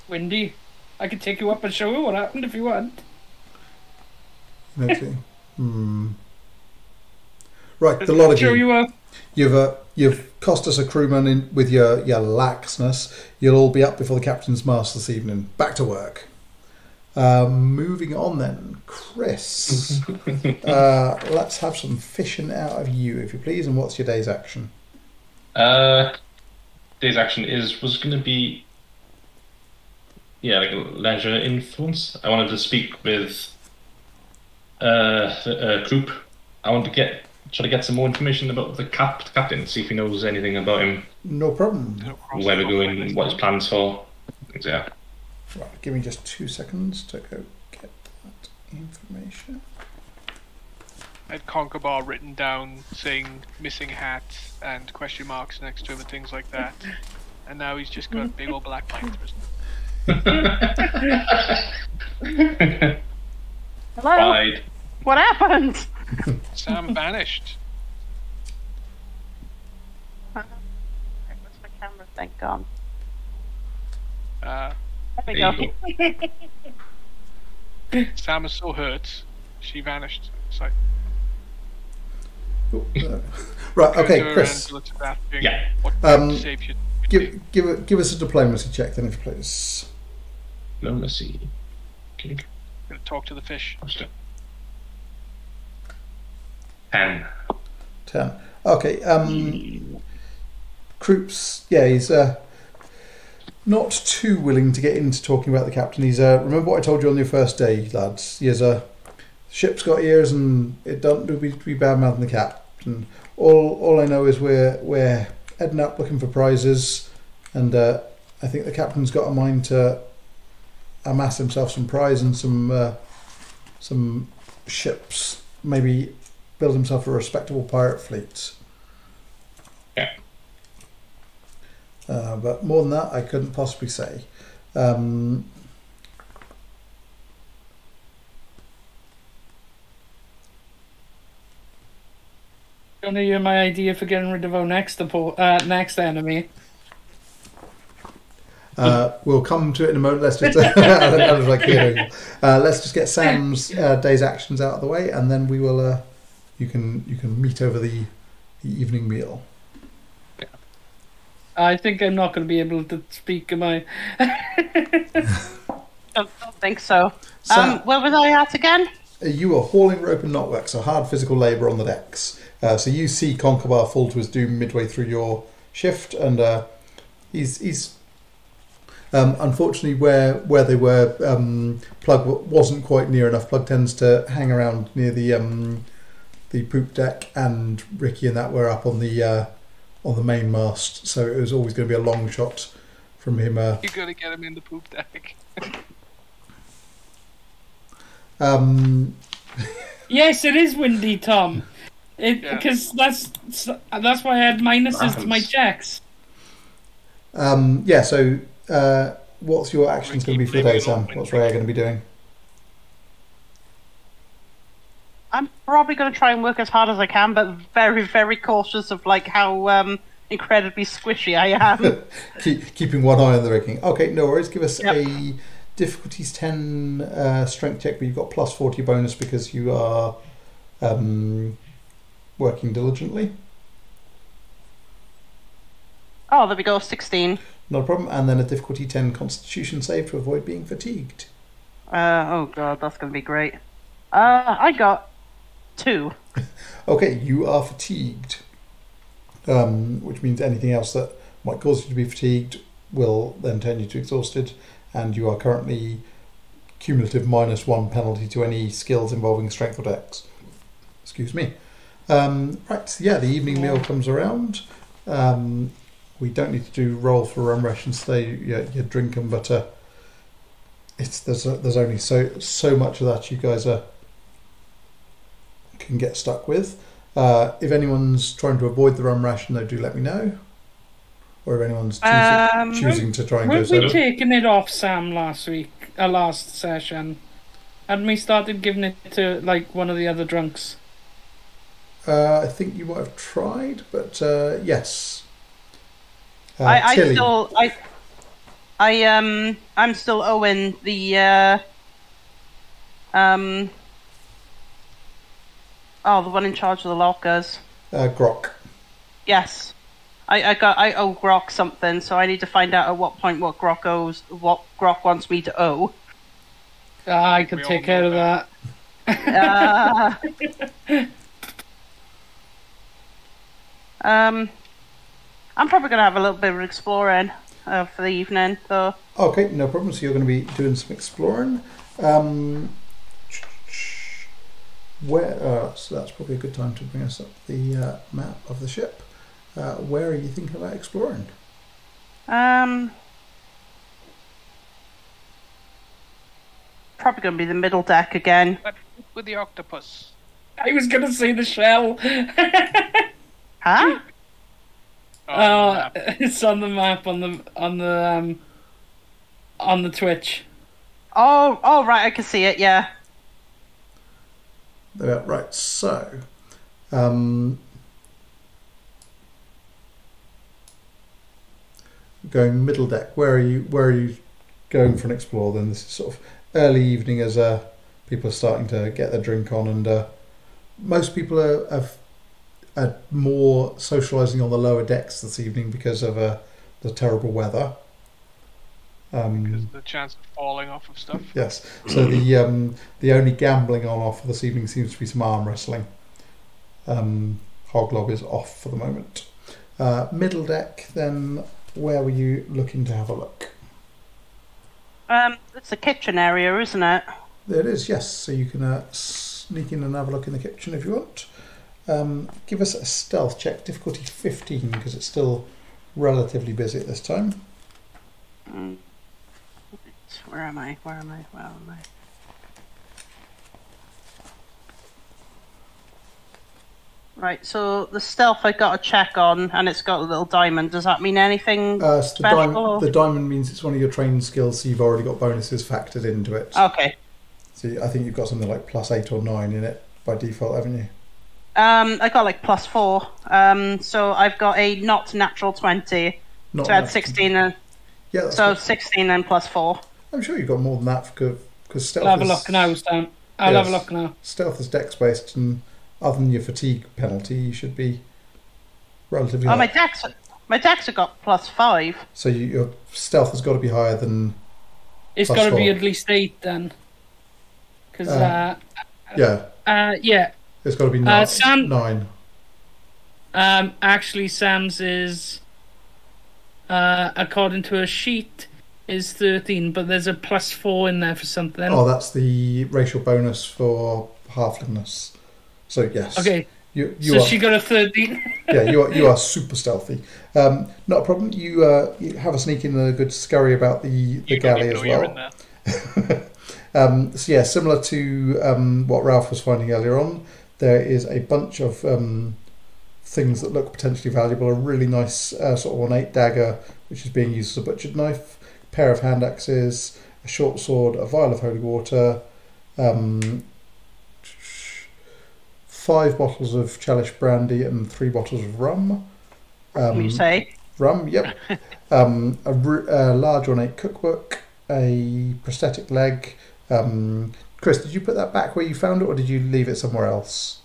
Windy, I can take you up and show you what happened if you want. Okay. Right, the lot of you. You've cost us a crewman with your laxness. You'll all be up before the captain's mast this evening. Back to work. Moving on then, Chris. Let's have some fishing out of you, if you please. And what's your day's action? Day's action was going to be like a leisure influence. I wanted to speak with a group. I want to try to get some more information about the captain, see if he knows anything about him. No problem. Where we're going, what his plans for. Yeah. Right, give me just 2 seconds to go get that information. I had Conqueror written down saying missing hat and question marks next to him and things like that. And now he's just got big old black lines. Hello? Bye. What happened? Sam vanished. Where's my camera? Thank God. There we go. Sam is so hurt, she vanished. So right, okay, Chris. Yeah. Give us a diplomacy check then, if you please. Diplomacy. I'm gonna talk to the fish. 10. Okay. Krups, yeah, he's not too willing to get into talking about the captain. He's remember what I told you on your first day, lads. He has ship's got ears, and it don't do be bad mouthing the captain. All I know is we're heading up looking for prizes, and I think the captain's got a mind to amass himself some prize and some ships. Maybe build himself a respectable pirate fleet. Yeah. But more than that, I couldn't possibly say. Don't know you my idea for getting rid of our next enemy. We'll come to it in a moment. Let's just let's just get Sam's day's actions out of the way, and then we will. You can meet over the evening meal. I think I'm not going to be able to speak. Am I? Don't think so. Sam, where was I at again? You are hauling rope and knotwork, so hard physical labour on the decks. So you see Concobar fall to his doom midway through your shift, and he's unfortunately where they were. Plug wasn't quite near enough. Plug tends to hang around near the poop deck, and Ricky and that were up on the main mast, so it was always going to be a long shot from him. You're going to get him in the poop deck. Yes, it is windy, Tom. Because that's why I had minuses to my checks. Yeah. So, what's your actions going to be for the day, Sam? What's Reya going to be doing? I'm probably going to try and work as hard as I can, but very, very cautious of like how incredibly squishy I am. Keeping one eye on the rigging. Okay, no worries. Give us a difficulties 10 strength check, but you've got plus 40 bonus because you are working diligently. Oh, there we go, 16. Not a problem. And then a difficulty 10 constitution save to avoid being fatigued. Oh god, that's going to be great. I got 2. Okay, you are fatigued, which means anything else that might cause you to be fatigued will then turn you to exhausted, and you are currently cumulative -1 penalty to any skills involving strength or dex. Excuse me. Right, yeah, the evening meal comes around. We don't need to do roll for rum rations today. You drink them, but there's only so much of that you guys can get stuck with. If anyone's trying to avoid the rum ration, though, do let me know. Or if anyone's choosing to try and go solo. We taken it off Sam last session, and we started giving it to like one of the other drunks. I think you might have tried, but yes. I'm still owing the the one in charge of the lockers. Grok. Yes. I owe Grok something, so I need to find out at what point what Grok wants me to owe. I can take care of that. I'm probably going to have a little bit of exploring for the evening, though. Okay, no problem. So you're going to be doing some exploring. So that's probably a good time to bring us up the map of the ship. Where are you thinking about exploring? Probably going to be the middle deck again. But with the octopus. I was going to say the shell. Huh? It's on the map on the Twitch. Oh, right, I can see it. Yeah. Right. So, going middle deck. Where are you going for an explore? Then this is sort of early evening as people are starting to get their drink on, and most people are more socialising on the lower decks this evening because of the terrible weather. Because of the chance of falling off of stuff. Yes. So the only gambling on offer this evening seems to be some arm wrestling. Hoglob is off for the moment. Middle deck, then where were you looking to have a look? It's the kitchen area, isn't it? There it is, yes. So you can sneak in and have a look in the kitchen if you want. Give us a stealth check, difficulty 15, because it's still relatively busy at this time. Where am I? Right, so the stealth I got a check on, and it's got a little diamond. Does that mean anything special? The diamond means it's one of your trained skills, so you've already got bonuses factored into it. Okay. So I think you've got something like +8 or 9 in it by default, haven't you? I got like +4. So I've got a not natural 20. Not so I had 16 and... Yeah, that's so good. 16 and +4. I'm sure you've got more than that, because stealth I'll have a look now, Stan. I'll have a look now. Stealth is dex-based, and other than your fatigue penalty, you should be relatively high. My dex have got +5. So your stealth has got to be higher than... It's got to be at least 8 then. Because, yeah. It's got to be 9. Actually, Sam's is, according to a sheet, is 13, but there's a +4 in there for something. Oh, that's the racial bonus for halflingness. So yes. Okay. So she got a 13. Yeah, you are super stealthy. Not a problem. You have a sneak in and a good scurry about the galley as well. So yeah, similar to what Ralf was finding earlier on, there is a bunch of things that look potentially valuable. A really nice sort of ornate dagger, which is being used as a butchered knife, a pair of hand axes, a short sword, a vial of holy water, 5 bottles of chalice brandy and 3 bottles of rum. You say? Rum, yep. A large ornate cookbook, a prosthetic leg. Chris, did you put that back where you found it, or did you leave it somewhere else?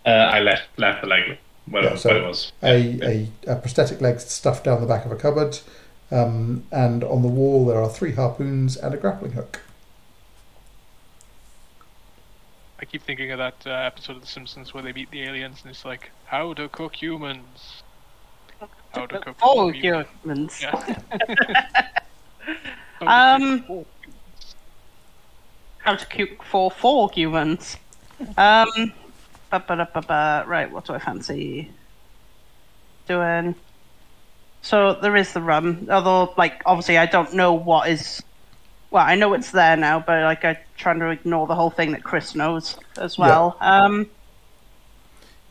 I left the leg where it was. A prosthetic leg stuffed down the back of a cupboard, and on the wall there are 3 harpoons and a grappling hook. I keep thinking of that episode of The Simpsons where they meet the aliens and it's like, how to cook humans. How to cook humans. Yeah. How to cook for 4 humans. Right, what do I fancy doing? So there is the rum, although, like, obviously I don't know what is... Well, I know it's there now, but like I'm trying to ignore the whole thing that Chris knows as well.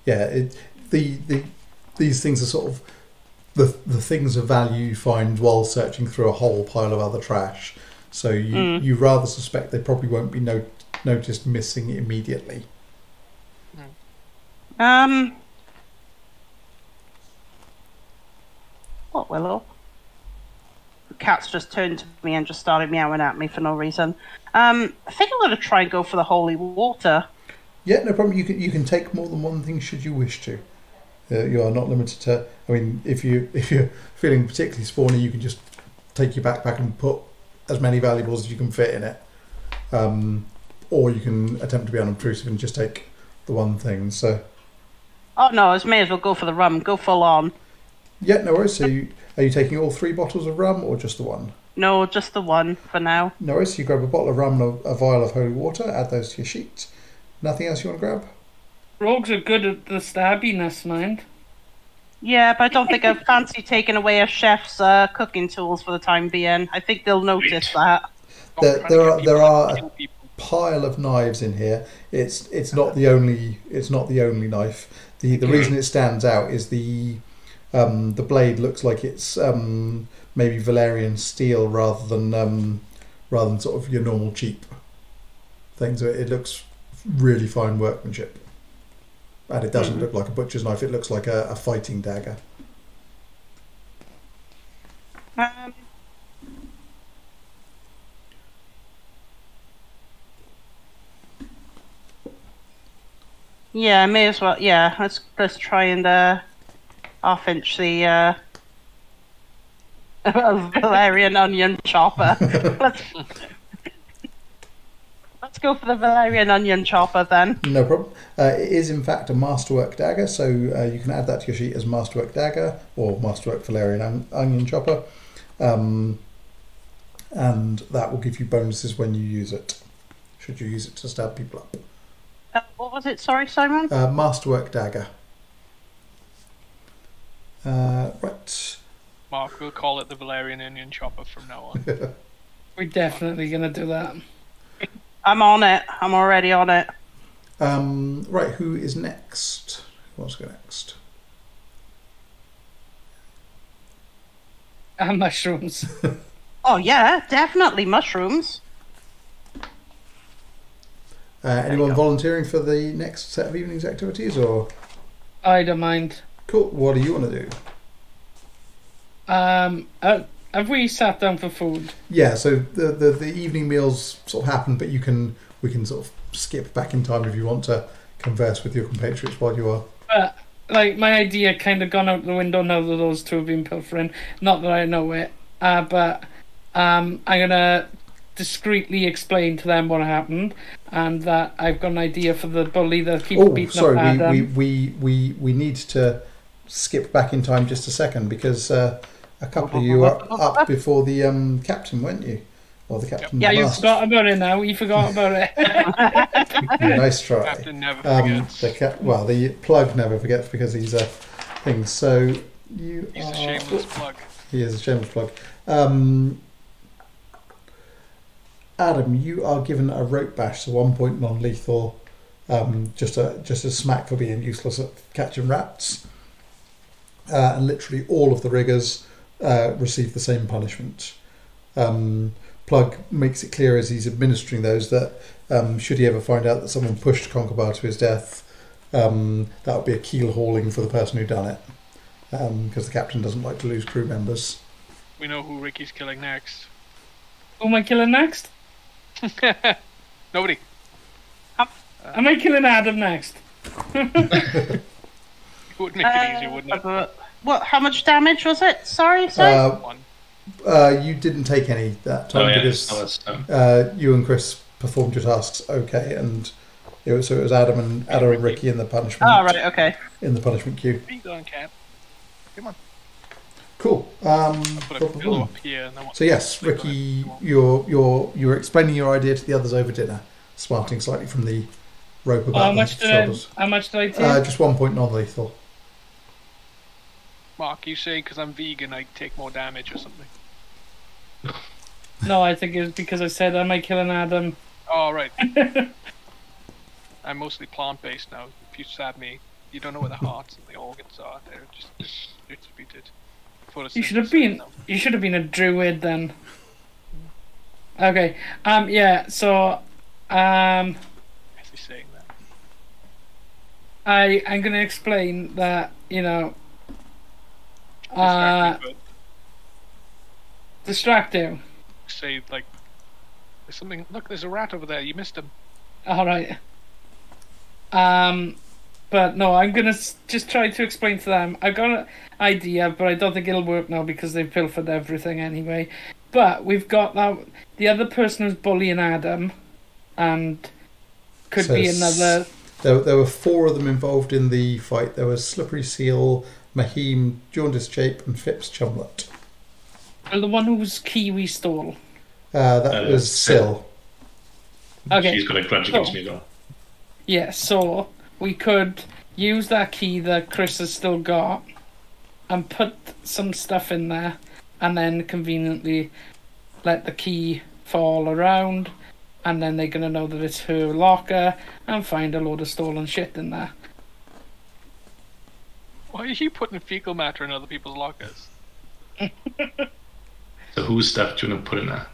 These things are sort of the things of value you find while searching through a whole pile of other trash. So you rather suspect they probably won't be noticed missing immediately. What, Willow? The cat's just turned to me and just started meowing at me for no reason. I think I'm going to try and go for the holy water. Yeah, no problem. You can take more than one thing should you wish to. You are not limited to. I mean, if you're feeling particularly spawny, you can just take your backpack and put as many valuables as you can fit in it, or you can attempt to be unobtrusive and just take the one thing. So. Oh no, I may as well go for the rum. Go full on. Yeah, no worries. So are you taking all 3 bottles of rum or just the one? No, just the one for now. No worries. So you grab a bottle of rum and a vial of holy water. Add those to your sheet. Nothing else you want to grab? Rogues are good at the stabbiness, mind. Yeah, but I don't think I fancy taking away a chef's cooking tools for the time being. I think they'll notice that. There are a pile of knives in here. It's not the only knife. The reason it stands out is the blade looks like it's maybe Valerian steel rather than sort of your normal cheap thing. So it looks really fine workmanship. And it doesn't look like a butcher's knife, it looks like a fighting dagger. Yeah, I may as well. Yeah, let's try and half-inch the Valerian onion chopper. Let's Let's go for the Valerian onion chopper then. No problem. It is in fact a masterwork dagger, so you can add that to your sheet as masterwork dagger or masterwork Valerian onion chopper, and that will give you bonuses when you use it. Should you use it to stab people up? What was it? Sorry, Simon. Masterwork dagger. Right. Mark, we'll call it the Valerian onion chopper from now on. We're definitely gonna do that. I'm on it. I'm already on it. Right, who is next? Who wants to go next? And mushrooms. Oh yeah, definitely mushrooms. Anyone volunteering for the next set of evening's activities, or? I don't mind. Cool. What do you want to do? Have we sat down for food? Yeah. So the evening meals sort of happen, but we can sort of skip back in time if you want to converse with your compatriots while you are. Like my idea kind of gone out the window now that those two have been pilfering. Not that I know it, but I'm gonna discreetly explain to them what happened and that I've got an idea for the bully that keeps beating up Adam. We need to skip back in time just a second because a couple of you were up before the captain, weren't you? Or the captain. Yeah, you forgot about it now. You forgot about it. Nice try. Captain never forgets. The plug never forgets because he's a thing. So he's a shameless plug. He is a shameless plug. Adam, you are given a rope bash, so 1 point non-lethal, just a smack for being useless at catching rats, and literally all of the riggers receive the same punishment. Plug makes it clear as he's administering those that should he ever find out that someone pushed Conkerbar to his death, that would be a keel hauling for the person who done it, because the captain doesn't like to lose crew members. We know who Ricky's killing next. Who am I killing next? Nobody. Am I killing Adam next? It would make it easier, wouldn't it? What? How much damage was it? Sorry. One. You didn't take any that time because you and Chris performed your tasks okay, and it was Adam and Ricky in the punishment. Oh right, okay. In the punishment queue. Be gone, Cap. Come on. Cool. Put a pillow up here and then so yes, Ricky, you're explaining your idea to the others over dinner, smarting slightly from the rope about the shoulders. How much did I take? Just 1 point non-lethal. Mark, you say because I'm vegan I take more damage or something? No, I think it's because I said, am I killing Adam? Oh, right. I'm mostly plant-based now. If you stab me, you don't know where the hearts and the organs are. They're just distributed. You should have been a druid then. Okay. Yeah. So. Is he saying that? I'm gonna explain that distract you. Say like, there's something. Look, there's a rat over there. You missed him. All right. But no, I'm gonna just try to explain to them. I've got an idea, but I don't think it'll work now because they've pilfered everything anyway. But we've got the other person who's bullying Adam, and could be another. There were 4 of them involved in the fight. There was Slippery Seal, Mahim, Jaundice Jape, and Phipps Chumlet. Well, the one whose key we stole. That was Syl. Okay. She's got a grudge against me though. Yeah, so we could use that key that Chris has still got and put some stuff in there and then conveniently let the key fall around, and then they're going to know that it's her locker and find a load of stolen shit in there. Why are you putting fecal matter in other people's lockers? So whose stuff do you want to put in there?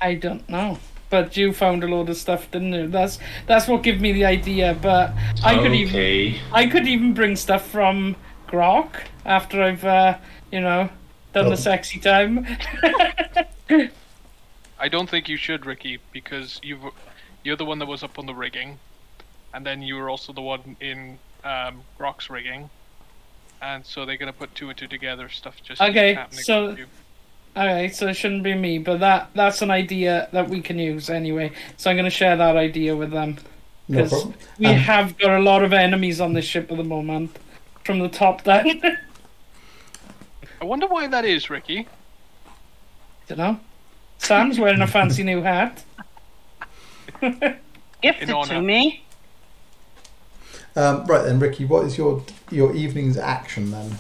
I don't know. But you found a load of stuff, didn't you? That's what gave me the idea. But I could even bring stuff from Grok after I've done the sexy time. I don't think you should, Ricky, because you're the one that was up on the rigging, and then you were also the one in Grok's rigging, and so they're gonna put 2 and 2 together. Stuff just okay. happening So Okay, so it shouldn't be me, but that's an idea that we can use anyway. So I'm going to share that idea with them. No Because problem. we have got a lot of enemies on this ship at the moment, from the top down. I wonder why that is, Ricky. Dunno. Sam's wearing a fancy new hat. Gifted to me. Right then, Ricky, what is your evening's action then?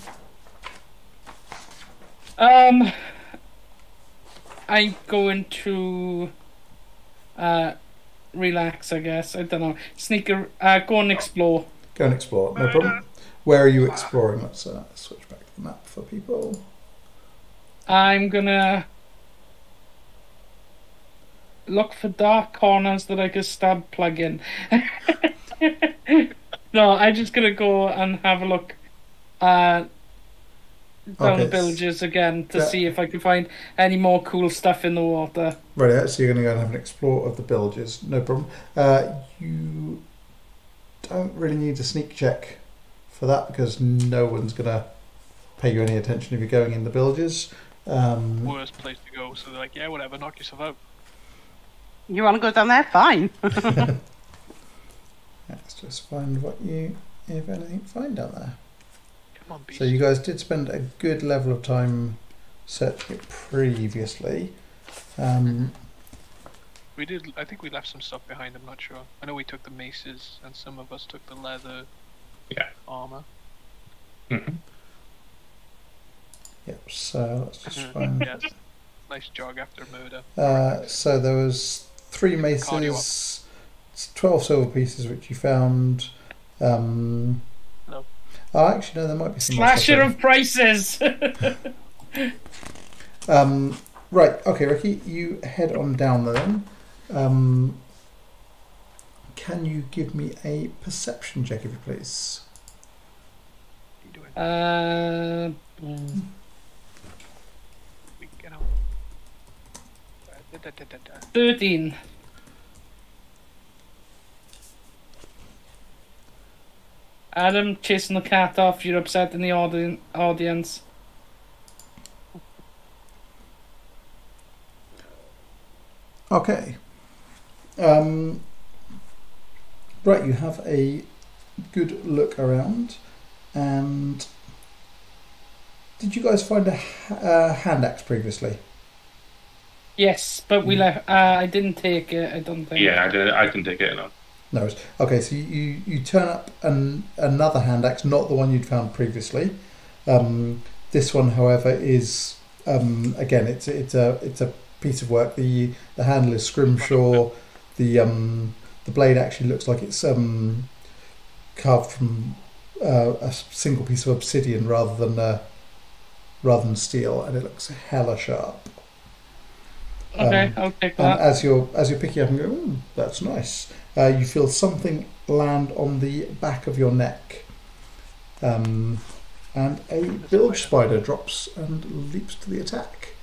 I'm going to relax, I guess. I don't know. Go and explore. Go and explore, no problem. Where are you exploring? Let's switch back to the map for people. I'm gonna look for dark corners that I can stab plug in. No, I'm just gonna go and have a look down the villages again to see if I can find any more cool stuff in the water. Right, so you're going to go and have an explore of the villages, no problem. You don't really need a sneak check for that because no one's going to pay you any attention if you're going in the villages. Worst place to go, so they're like, yeah, whatever, knock yourself out. You want to go down there? Fine. Let's just find what you, if anything, find down there. Come on, beast. So you guys did spend a good level of time searching it previously. We did. I think we left some stuff behind. I'm not sure. I know we took the maces, and some of us took the leather armor. Mm-hmm. Yep. So let's just find. Yeah, nice jog after murder. So there was 3 maces, 12 silver pieces which you found. No. Oh, actually, no. There might be some. Slasher of prices. Right. Okay, Ricky. You head on down there then. Can you give me a perception check, if you please? What are you doing? Get out. 13. Adam chasing the cat off. You're upsetting the audience. Okay. Right, you have a good look around, and did you guys find a hand axe previously? Yes, but we left. I didn't take it. I don't think. Yeah, I didn't take it. No. No. Okay, so you turn up another hand axe, not the one you'd found previously. This one, however, is again it's a piece of work. The handle is scrimshaw. The blade actually looks like it's carved from a single piece of obsidian rather than steel, and it looks hella sharp. Okay, I'll take that. And as you're picking up and going, ooh, that's nice. You feel something land on the back of your neck, and a bilge spider drops and leaps to the attack.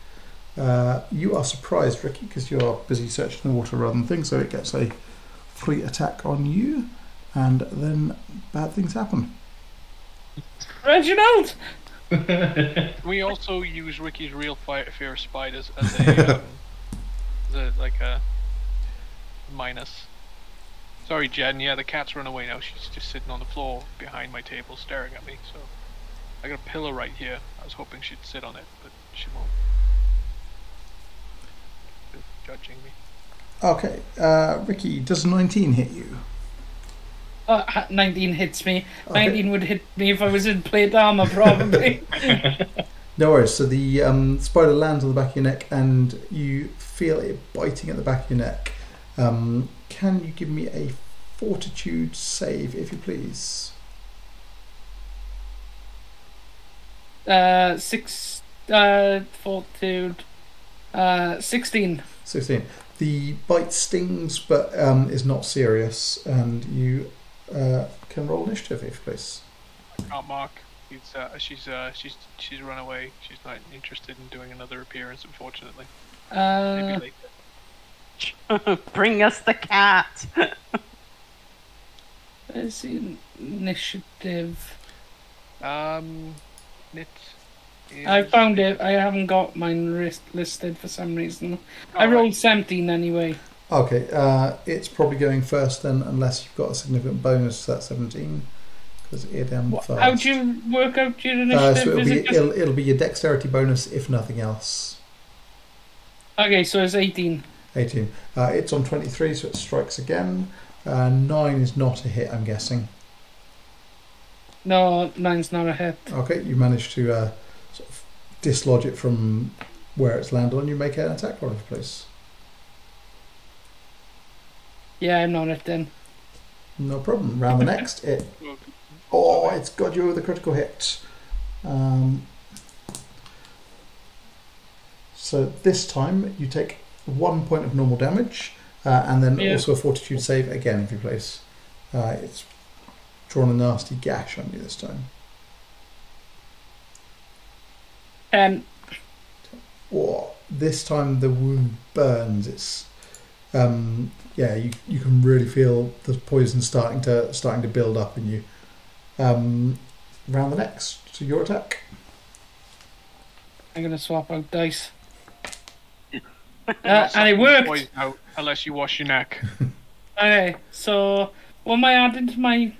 You are surprised, Ricky, because you are busy searching the water rather than things, so it gets a free attack on you, and then bad things happen. Reginald! We also use Ricky's real fear of spiders as a minus. Sorry, Jen. Yeah, the cat's run away now. She's just sitting on the floor behind my table, staring at me. So I got a pillow right here. I was hoping she'd sit on it, but she won't. Judging me. Okay, Ricky, does 19 hit you? 19 hits me. Okay. 19 would hit me if I was in plate armor, probably. No worries. So the spider lands on the back of your neck, and you feel it biting at the back of your neck. Can you give me a fortitude save, if you please? 16. 16. The bite stings, but is not serious, and you can roll initiative, if you please. I can't mark. She's run away. She's not interested in doing another appearance, unfortunately. Maybe later. Bring us the cat. Where's the initiative? Knit. I found it. I haven't got mine listed for some reason. I rolled 17 anyway. Okay, it's probably going first then, unless you've got a significant bonus to that 17. Because first. How do you work out your initiative? So it'll be your dexterity bonus if nothing else. Okay, so it's 18. 18. It's on 23, so it strikes again. 9 is not a hit, I'm guessing. No, 9's not a hit. Okay, you managed to sort of dislodge it from where it's landed on. You make an attack roll, please. Yeah, I'm not it then. No problem. Round the next, it's got you with a critical hit. So this time you take 1 point of normal damage, and then also a fortitude save again if you place. It's drawn a nasty gash on you this time. This time the wound burns. It's you can really feel the poison starting to build up in you. Round the next to your attack. I'm gonna swap out dice. And it worked. Unless you wash your neck. Okay, so what am I adding to my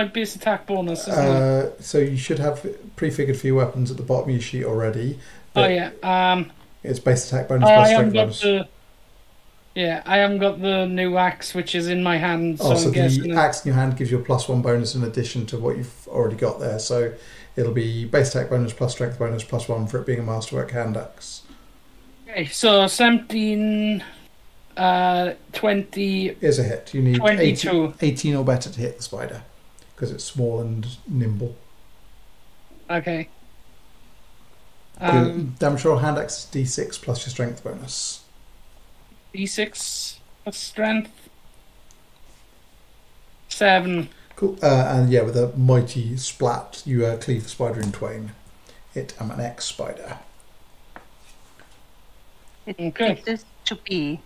base attack bonus? Isn't it? So you should have prefigured for your weapons at the bottom of your sheet already. It's base attack bonus plus strength bonus. I haven't got the new axe, which is in my hand. So the axe in your hand gives you a +1 bonus in addition to what you've already got there. So it'll be base attack bonus plus strength bonus +1 for it being a masterwork hand axe. Okay, so 17, 20 is a hit. You need 22. 18 or better to hit the spider because it's small and nimble. Okay. Damage roll hand axe is D6 plus your strength bonus. D6 plus strength. 7. Cool. And with a mighty splat, you cleave the spider in twain. It am an X spider. It is to be.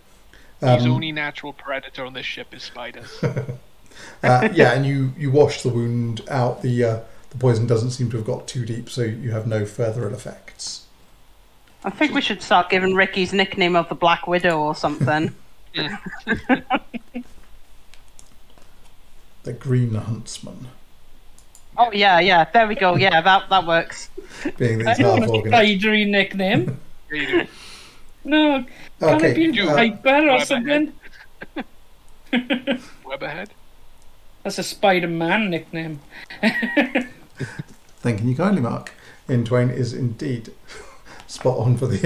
The only natural predator on this ship is spiders. And you wash the wound out. The poison doesn't seem to have got too deep, so you have no further ill effects. I think we should start giving Ricky's nickname of the Black Widow or something. The Green Huntsman. Oh yeah, there we go. Yeah, that works. Being these Half-Orc spidery nickname. No, can it be Viper or something? Webberhead? That's a Spider-Man nickname. Thanking you kindly, Mark. In twain is indeed spot on for the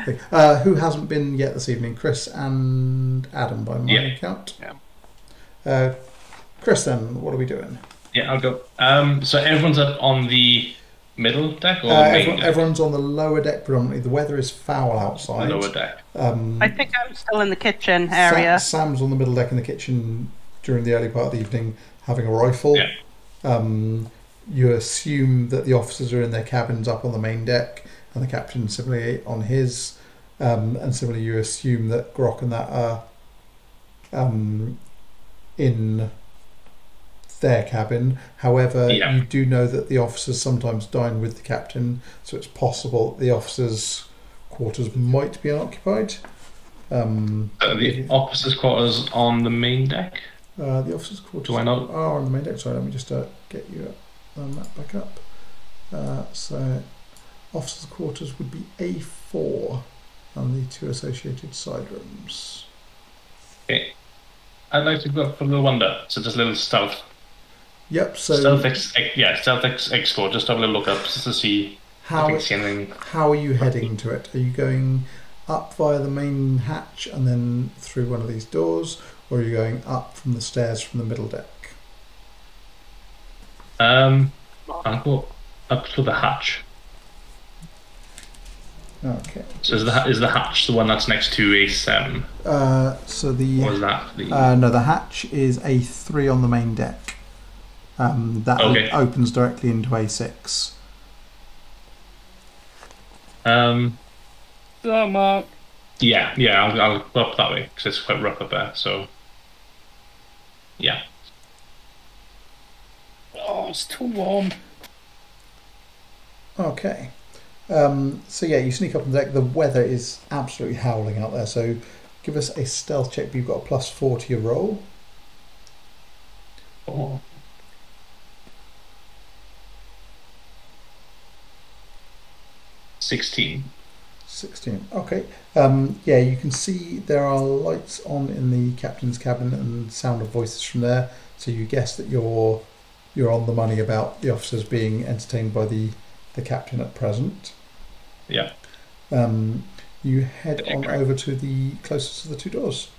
thing. Who hasn't been yet this evening? Chris and Adam, by my account. Yeah. Chris, then, what are we doing? Yeah, I'll go. So everyone's up on the middle deck or the main deck? Everyone's on the lower deck predominantly. The weather is foul outside. The lower deck. I think I'm still in the kitchen area. Sam's on the middle deck in the kitchen during the early part of the evening having a rifle. Yeah. You assume that the officers are in their cabins up on the main deck and the captain similarly on his. And similarly you assume that Grok and that are in their cabin. However, you do know that the officers sometimes dine with the captain, so it's possible that the officers' quarters might be occupied. The officers' quarters on the main deck? The officers' quarters are on the main deck. Sorry, let me just get you that back up. So, officers' quarters would be A4 and the 2 associated side rooms. Okay. I'd like to go up for a little wonder, so just a little stealth. Yep, so... Stealth explore, just have a little look up just to see if I can see anything. How are you heading to it? Are you going up via the main hatch and then through one of these doors, or are you going up from the stairs from the middle deck? I'll go up to the hatch. Okay. So is the hatch the one that's next to A7? So the... Or is that the... no, the hatch is A3 on the main deck. That opens directly into A6. So, Mark. Yeah, I'll go up that way because it's quite rough up there. So, yeah. Oh, it's too warm. Okay. So yeah, you sneak up on deck. The weather is absolutely howling out there. So give us a stealth check. But you've got a +4 to your roll. Oh. 16. 16. Okay. Yeah, you can see there are lights on in the captain's cabin and sound of voices from there. So you guess that you're on the money about the officers being entertained by the captain at present. Yeah. You head on over to the closest of the two doors.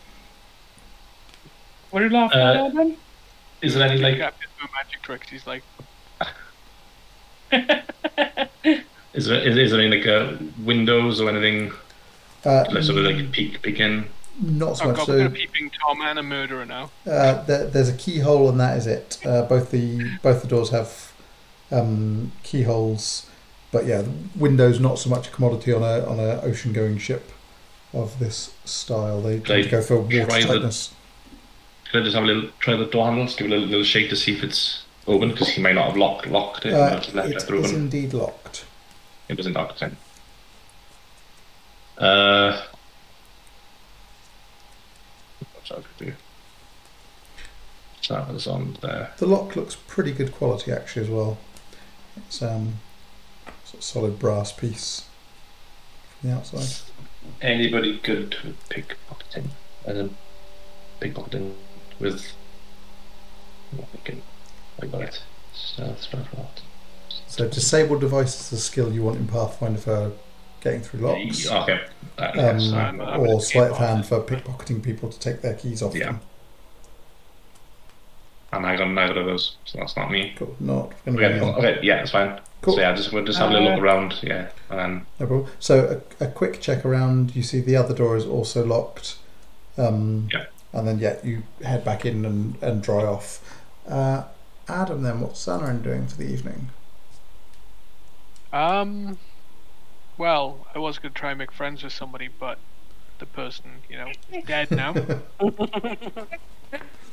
What are you laughing at, then? Is there any like captain do a magic trick? He's like. Is there any like windows or anything? Like sort of like peek in. Not so much. I've got a peeping Tom and a murderer now. There's a keyhole and that is it. Both the doors have keyholes, but yeah, the windows not so much a commodity on a ocean going ship of this style. They tend to go for water tightness. Could I just have a little try the door handles, give it a little shake to see if it's open, because he may not have locked it. It is indeed locked. It was in locked then. What's that do? So that was on there. The lock looks pretty good quality actually as well. It's a solid brass piece from the outside. Anybody good with pickpocketing? Pickpocketing with I got it. So disabled device is a skill you want in Pathfinder for getting through locks. Okay. Or sleight of hand for pickpocketing people to take their keys off them. And I got neither of those, so that's not me. Cool. Not okay, yeah, that's fine. Cool. So yeah, we'll just have a little look around, yeah, and then. No problem. So a quick check around. You see the other door is also locked. Yeah. And then you head back in and dry off. Adam, then what's Xanorin doing for the evening? Well, I was going to try and make friends with somebody, but the person, is dead now.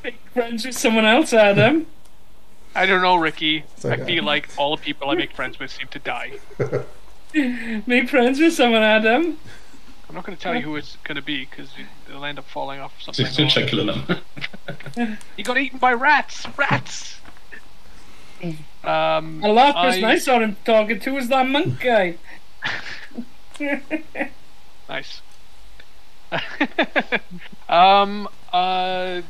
Make friends with someone else, Adam? I don't know, Ricky. I feel like all the people I make friends with seem to die. Make friends with someone, Adam? I'm not going to tell you who it's going to be, because they'll end up falling off something. Just check them. He got eaten by rats! Rats! A last person I saw him talking to was that monk guy. Nice. I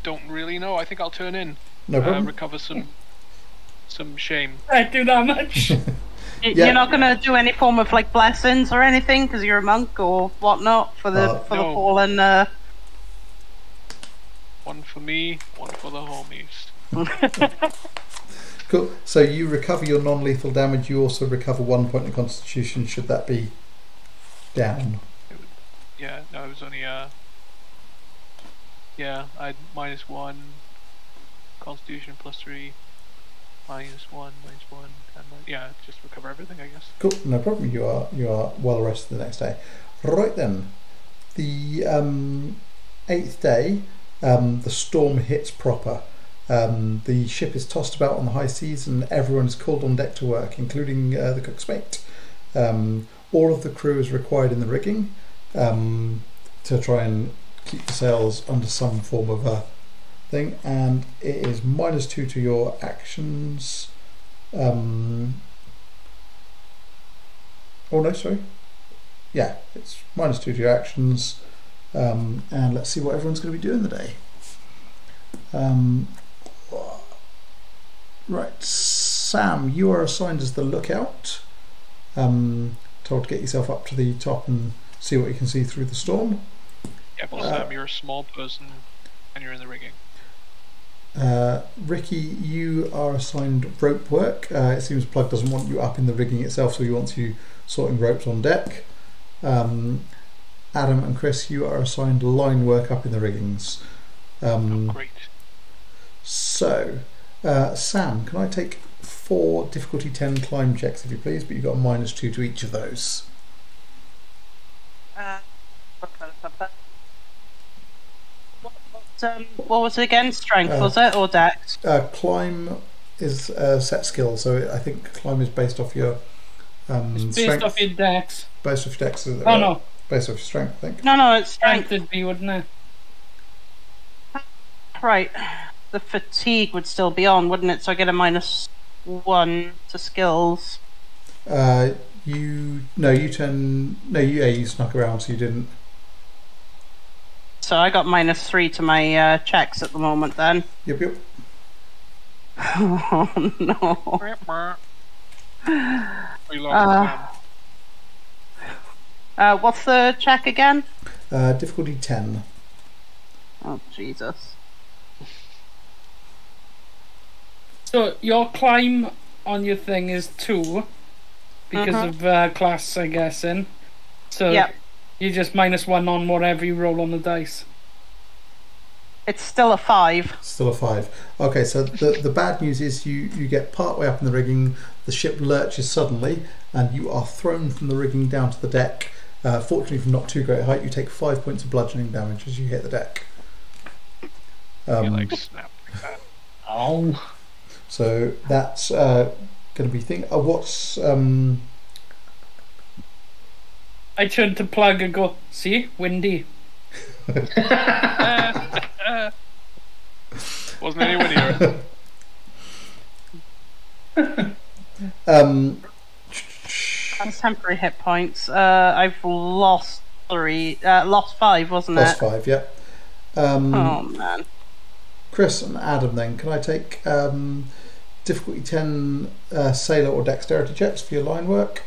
don't really know. I think I'll turn in. No problem. Recover some shame. I do that much. You're not going to do any form of like blessings or anything because you're a monk or whatnot for the fallen. One for me, one for the homies. Cool. So you recover your non-lethal damage. You also recover 1 point of Constitution. Should that be down? It was only I had -1 Constitution +3, -1, and just recover everything, I guess. Cool. No problem. You are well rested the next day. Right then, the 8th day, the storm hits proper. The ship is tossed about on the high seas and everyone is called on deck to work, including the cook's mate. All of the crew is required in the rigging to try and keep the sails under some form of a thing, and it is -2 to your actions. It's -2 to your actions, and let's see what everyone's going to be doing the day. Right, Sam, you are assigned as the lookout. Told to get yourself up to the top and see what you can see through the storm. Yeah, but Sam, you're a small person and you're in the rigging. Ricky, you are assigned rope work. It seems Plug doesn't want you up in the rigging itself, so he wants you sorting ropes on deck. Adam and Chris, you are assigned line work up in the riggings. Great. So, Sam, can I take 4 difficulty 10 climb checks if you please, but you've got a -2 to each of those. What was it again? Strength, was it, or dex? Climb is a set skill, so I think climb is based off your Based off your dex. Based off your dex. No. Based off your strength, I think. No, it's strength. Would be, wouldn't it? Right. The fatigue would still be on, wouldn't it? So I get a -1 to skills. You snuck around, so you didn't. So I got -3 to my checks at the moment then. Yep. Oh no. We lost what's the check again? Difficulty 10. Oh Jesus. So your climb on your thing is 2 because of class, I guessing. So you just -1 on whatever you roll on the dice. It's still a 5. Still a 5. Okay, so the bad news is you get part way up in the rigging, the ship lurches suddenly, and you are thrown from the rigging down to the deck. Fortunately, from not too great height, you take 5 points of bludgeoning damage as you hit the deck. You like snap like that. Oh. So that's going to be what's I turned to plug and go, see, windy. Wasn't anyone here. Temporary hit points. I've lost 5, wasn't it? Lost 5, yeah. Oh man. Chris and Adam, then can I take difficulty 10 sailor or dexterity checks for your line work?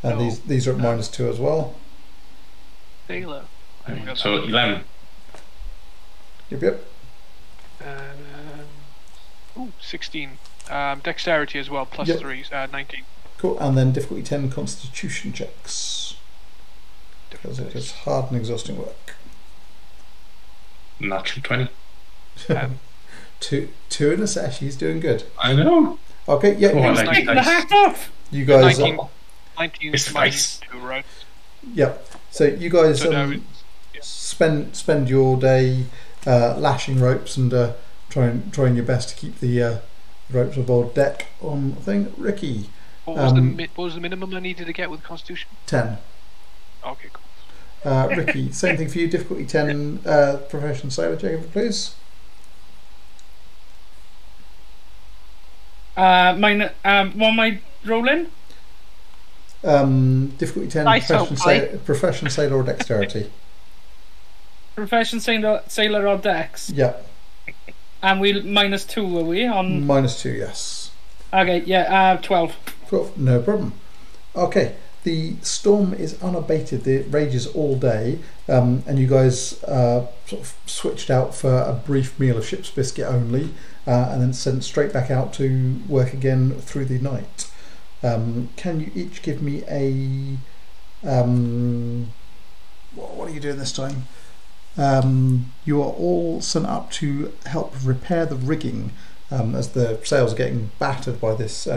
And these are at -2 as well. Sailor. So 11. Yep. 16. Dexterity as well, +3, 19. Cool, and then difficulty 10 constitution checks. Because it is hard and exhausting work. Natural 20. two in a sesh, he's doing good. I know. Okay, yeah. Take the hat off! You guys... 19 it's nice. 2, right? Yep. So you guys spend your day lashing ropes and trying your best to keep the ropes aboard deck on thing. Ricky. What was the minimum I needed to get with Constitution? 10. Okay, cool. Ricky, same thing for you. Difficulty 10 professional sailor check, please. What am I rolling? Difficulty 10 professional sailor or dexterity. Profession sailor or dex? Yep. And we -2 are we on? -2, yes. Okay, yeah, 12. Cool, no problem. Okay, the storm is unabated. It rages all day, and you guys sort of switched out for a brief meal of ship's biscuit only, and then sent straight back out to work again through the night. Can you each give me a what are you doing this time? You are all sent up to help repair the rigging as the sails are getting battered by this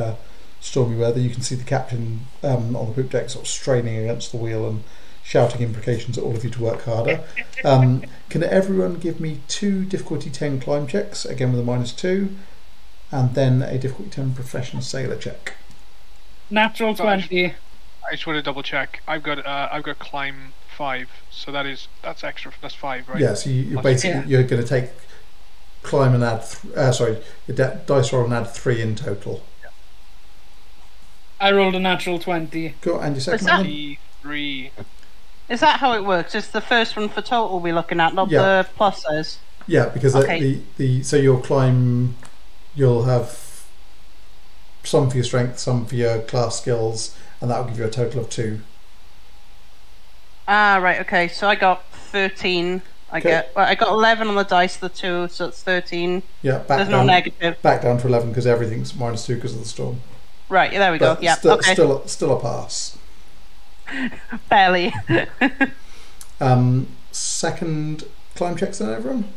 stormy weather. You can see the captain on the poop deck sort of straining against the wheel and shouting imprecations at all of you to work harder. Can everyone give me 2 difficulty 10 climb checks, again with a -2, and then a difficulty 10 professional sailor check? Natural 20. I just want to double check. I've got climb 5, so that's extra. That's 5, right? Yeah. So you're basically you're going to take climb and add. Your dice roll and add 3 in total. Yeah. I rolled a natural 20. Cool. And your second one? 3. Is that how it works? Is the first one for total we're looking at, not the pluses? Yeah, because so your climb, you'll have some for your strength, some for your class skills, and that will give you a total of 2. Ah, right. Okay. So I got 13. I got 11 on the dice, the 2, so it's 13. Yeah. There's no negative. Back down to 11 because everything's -2 because of the storm. Right. There we go. Yeah. Okay. Still a pass. Barely. Second climb checks then, everyone?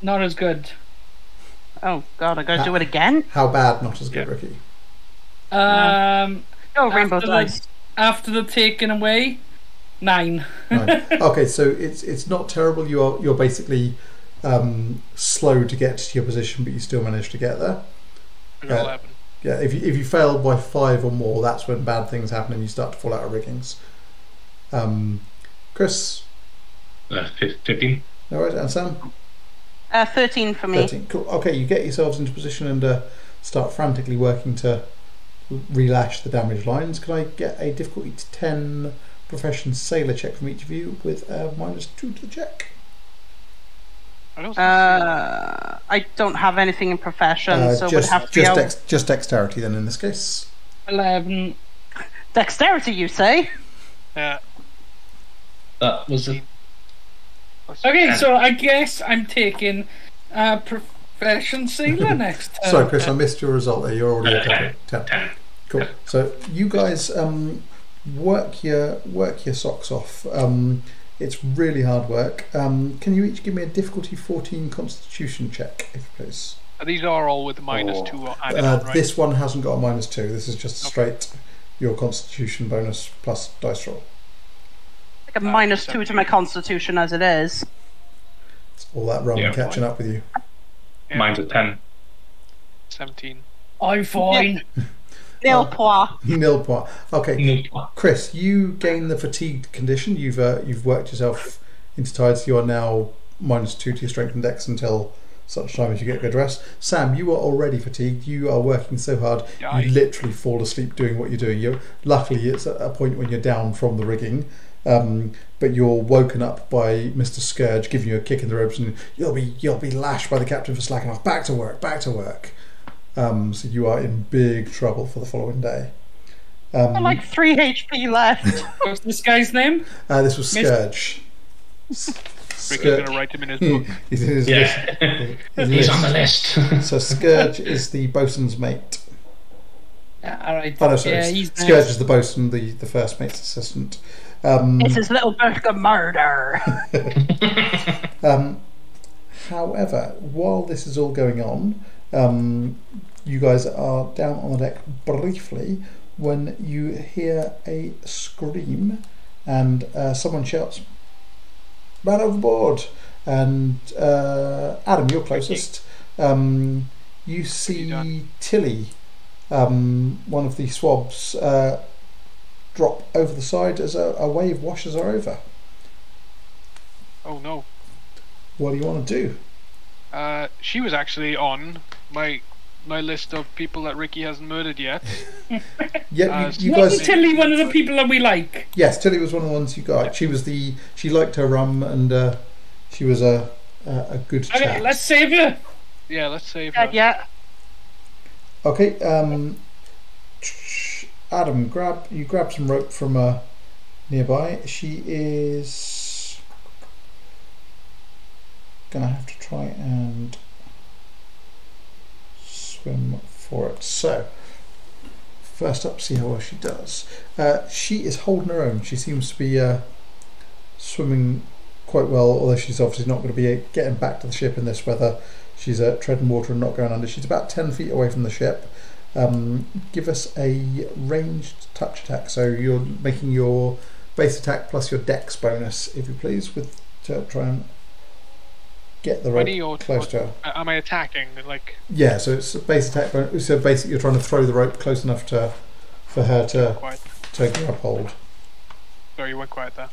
Not as good. Oh God, I gotta do it again? How bad? Not as good, Ricky. Rainbow dice. After the taken away, 9. 9. Okay, so it's not terrible. You're basically slow to get to your position, but you still manage to get there. I got 11. Yeah, if you fail by 5 or more, that's when bad things happen and you start to fall out of riggings. Chris? 15. All right, and Sam? 13 for me. 13. Cool. Okay, you get yourselves into position and start frantically working to relash the damaged lines. Can I get a difficulty to 10 profession sailor check from each of you with a -2 to the check? I don't have anything in profession, so it would have to be just dexterity then in this case. 11. Dexterity, you say? That was it. Okay, so I guess I'm taking profession sailor next turn. Sorry, Chris, I missed your result there. You're already at 10. Cool. So you guys work your socks off. It's really hard work. Can you each give me a difficulty 14 Constitution check, if you please? These are all with -2 added on, right? This one hasn't got a -2. This is just straight your Constitution bonus plus dice roll. Like a -2 to my Constitution as it is. It's all that rum catching up with you. Yeah. Mine's a 10. 17. I'm fine. Nil point. Nil point. Okay, Chris, you gain the fatigued condition. You've worked yourself into tides. You are now -2 to your strength and dex until such time as you get good rest. Sam, you are already fatigued. You are working so hard, you literally fall asleep doing what you're doing. Luckily, it's at a point when you're down from the rigging, but you're woken up by Mr. Scourge giving you a kick in the ribs, and you'll be lashed by the captain for slacking off. Back to work. Back to work. So you are in big trouble for the following day. I'm like 3 HP left. What's this guy's name? This was Scourge. Ricky's going to write him in his book. He's in his list. He's on the list. So Scourge is the bosun's mate. Alright. Oh no, sorry. Yeah, he's Scourge is the bosun, the first mate's assistant. It's his little book of murder. However, while this is all going on, you guys are down on the deck briefly when you hear a scream and someone shouts, "Man overboard!" And Adam, you're closest. You see Tilly, one of the swabs, drop over the side as a wave washes her over. Oh no. What do you want to do? She was actually on my list of people that Ricky hasn't murdered yet. Yeah, you wasn't guys. Tilly one of the people that we like? Yes, Tilly was one of the ones you got. She liked her rum, and she was a good chat. Okay, let's save her. Yeah, let's save her. Yeah. Okay, Adam, grab some rope from nearby. She is gonna have to try and swim for it. So first up, see how well she does. She is holding her own. She seems to be swimming quite well, although she's obviously not going to be getting back to the ship in this weather. She's treading water and not going under. She's about 10 feet away from the ship. Give us a ranged touch attack. So you're making your base attack plus your dex bonus, if you please, to try and get the rope close to her. Am I attacking? Yeah, so it's a base attack bonus. So basically you're trying to throw the rope close enough for her to grab hold. Sorry, you went quiet there.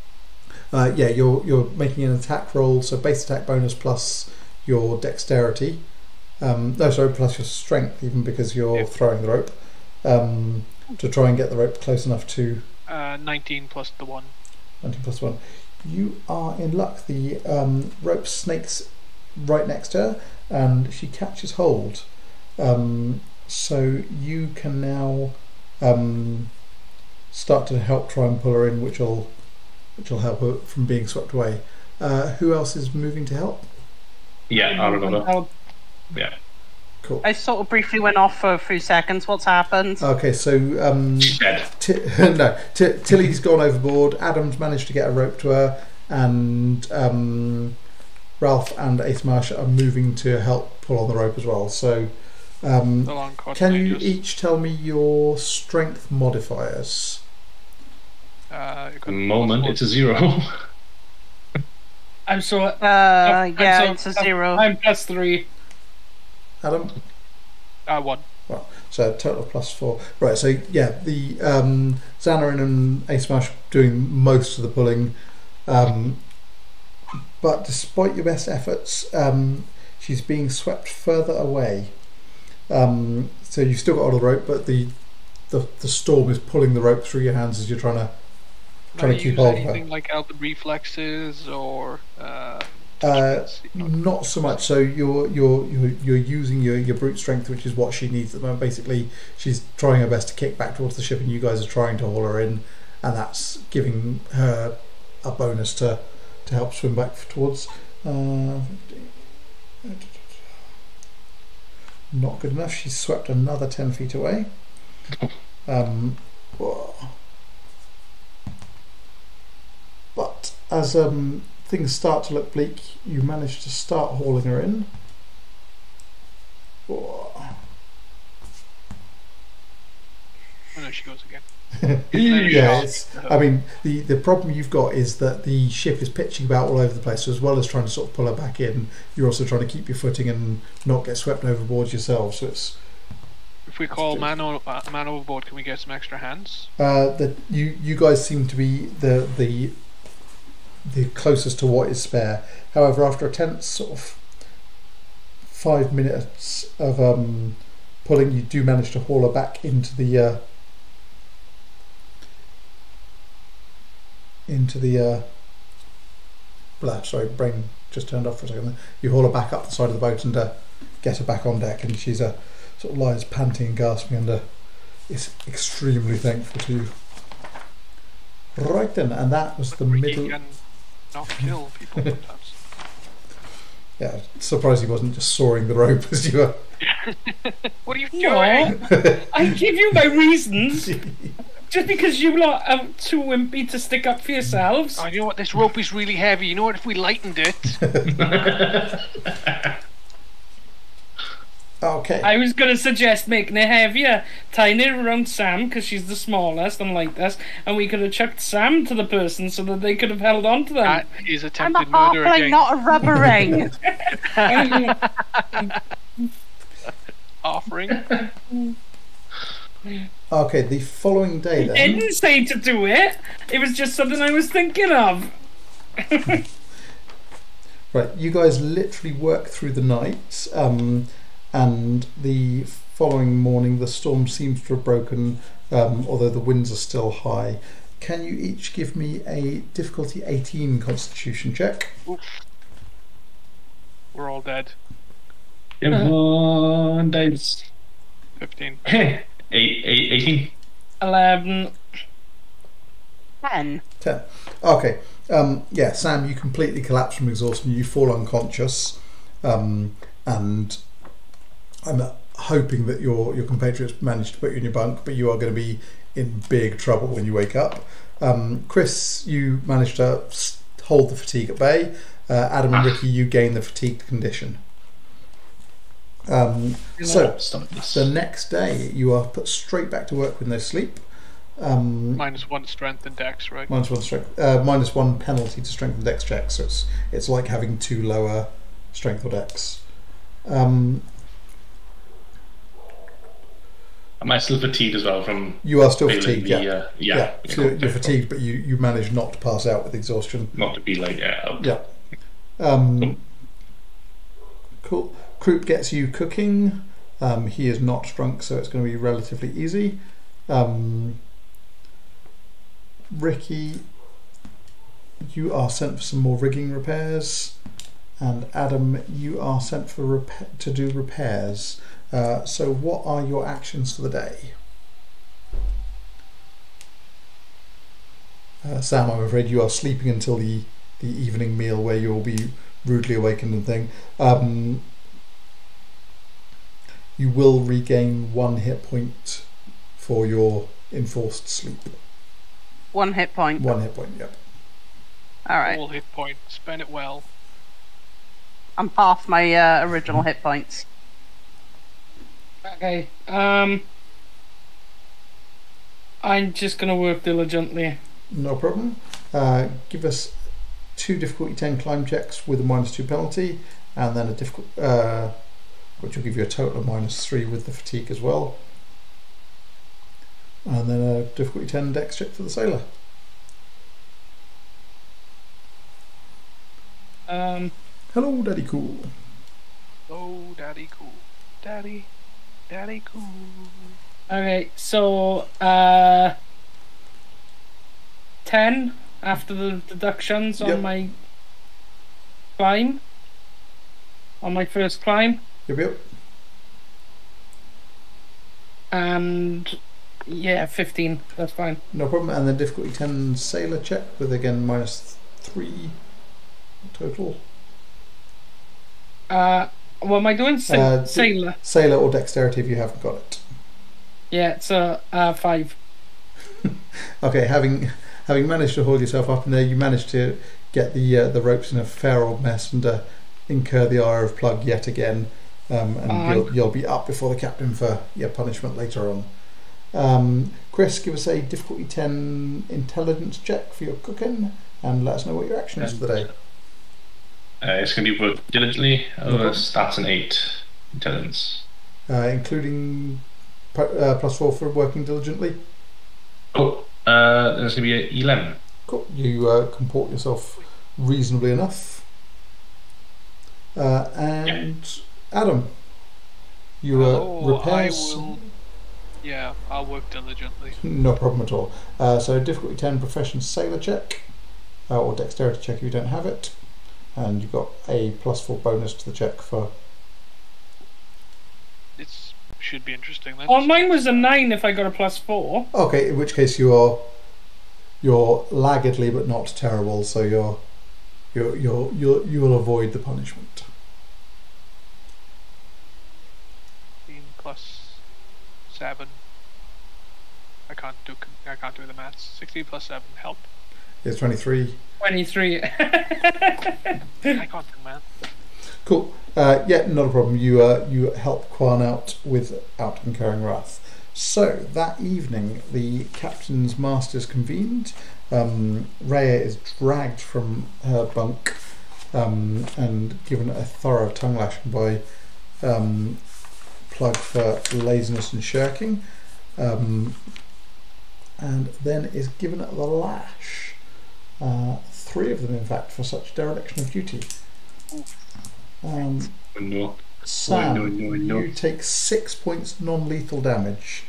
Yeah, you're making an attack roll, so base attack bonus plus your dexterity. Plus your strength, even because you're throwing the rope, to try and get the rope close enough to 19 plus the 1. 19 plus 1. You are in luck. The rope snakes right next to her and she catches hold. So you can now start to help try and pull her in, which will help her from being swept away. Who else is moving to help? Yeah, I remember. Yeah. Cool. I sort of briefly went off for a few seconds. What's happened? Okay, so Tilly's gone overboard. Adam's managed to get a rope to her, and Ralf and Asemarsh are moving to help pull on the rope as well. So, can you each tell me your strength modifiers? At the moment, it's a 0. I'm so. It's a 0. I'm +3. Adam? 1. Right, so total of +4. Right, so yeah, the Xanorin and Asemarsh doing most of the pulling, but despite your best efforts, she's being swept further away. So you've still got all the rope, but the storm is pulling the rope through your hands as you're trying to keep hold of her. Anything like Elven reflexes or? Not so much. So you're using your brute strength, which is what she needs at the moment. Basically, she's trying her best to kick back towards the ship, and you guys are trying to haul her in, and that's giving her a bonus to help swim back towards. Not good enough. She's swept another 10 feet away. But as things start to look bleak, you manage to start hauling her in. Oh no, she goes again. Yeah, I mean, the problem you've got is that the ship is pitching about all over the place. So as well as trying to sort of pull her back in, you're also trying to keep your footing and not get swept overboard yourself. So it's. If we call man overboard, can we get some extra hands? You guys seem to be the closest to what is spare. However, after a tense sort of 5 minutes of pulling, you do manage to haul her back into the sorry, brain just turned off for a second. You haul her back up the side of the boat and get her back on deck, and she's sort of lies panting and gasping and is extremely thankful to you. Right then, and that was the middle. Can not kill people sometimes. Yeah, surprised he wasn't just sawing the rope as you were. What are you doing? I give you my reasons. Just because you lot are too wimpy to stick up for yourselves. Oh, you know what? This rope is really heavy. You know what? If we lightened it. Okay. I was going to suggest making it heavier, tying it around Sam because she's the smallest and lightest, and we could have chucked Sam to the person so that they could have held on to them. That is I'm a attempted murder halfling, again. not a rubber ring. Offering. Okay, the following day then. I didn't say to do it. It was just something I was thinking of. Right, you guys literally work through the night, and the following morning the storm seems to have broken, although the winds are still high. Can you each give me a difficulty 18 Constitution check? Oof. We're all dead. Everyone dies. 15. 18. 11. 10. 10. Okay. Yeah, Sam, you completely collapse from exhaustion. You fall unconscious, and I'm hoping that your compatriots managed to put you in your bunk, but you are going to be in big trouble when you wake up. Chris, you managed to hold the fatigue at bay. Adam and Ricky, you gain the fatigued condition. So the next day you are put straight back to work with no sleep. -1 strength and dex, right? -1 strength, -1 penalty to strength and dex checks. So it's like having 2 lower strength or dex. Am I still fatigued as well from? You are still fatigued. Yeah. So you're fatigued, but you manage not to pass out with exhaustion. Not to be like Yeah. Cool. Croup gets you cooking. He is not drunk, so it's going to be relatively easy. Ricky, you are sent for some more rigging repairs, and Adam, you are sent for to do repairs. So what are your actions for the day? Sam, I'm afraid you are sleeping until the evening meal where you'll be rudely awakened and thing. You will regain 1 hit point for your enforced sleep. 1 hit point. 1 hit point, yep. Alright. Full hit point. Spend it well. I'm half my original hit points. Okay. I'm just going to work diligently. No problem. Give us 2 difficulty 10 climb checks with a -2 penalty, and then a difficult which will give you a total of -3 with the fatigue as well. And then a difficulty 10 dex check for the sailor. Hello, Daddy Cool. Oh, Daddy Cool. Daddy Cool. Okay, so 10 after the deductions on my climb. On my first climb. Yep. And yeah, 15. That's fine. No problem. And then difficulty 10 sailor check with again -3 total. What am I doing? Sailor. Sailor or dexterity if you haven't got it. Yeah, it's 5. Okay, having managed to hold yourself up in there, you managed to get the ropes in a fair old mess and incur the ire of Plug yet again. And you'll be up before the captain for your punishment later on. Chris, give us a difficulty 10 intelligence check for your cooking and let us know what your action is for the day. It's going to be work diligently. Stats an 8 intelligence. Including +4 for working diligently. There's going to be 11. Cool. You comport yourself reasonably enough. And Adam, you repairs. I'll work diligently. No problem at all. So difficulty 10 profession sailor check or dexterity check if you don't have it, and you've got a +4 bonus to the check for. It should be interesting then. Oh, mine was a 9 if I got a +4. Okay, in which case you're laggedly but not terrible, so you will avoid the punishment. 7. I can't do the maths. 16 + 7 help. It's 23. 23. I can't do math. Cool. Yeah, not a problem. You help Quan out without incurring wrath. So that evening, the captain's masters convened. Reya is dragged from her bunk and given a thorough tongue lashing by Plug for laziness and shirking, and then is given the lash. 3 of them, in fact, for such dereliction of duty. Sam, you take 6 points non-lethal damage.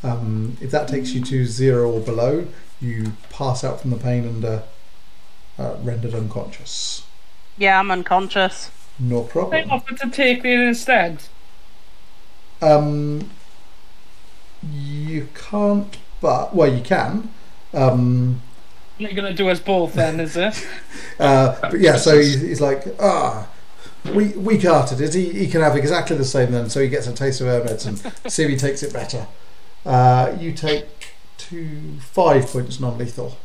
If that takes you to 0 or below, you pass out from the pain and rendered unconscious. Yeah, I'm unconscious. No problem. I offered to take it instead. You can't, but you can. You're gonna do us both then, is it? But yeah, so he's like, weak-hearted. He can have exactly the same then. So he gets a taste of air medicine. See if he takes it better. You take 5 points non-lethal.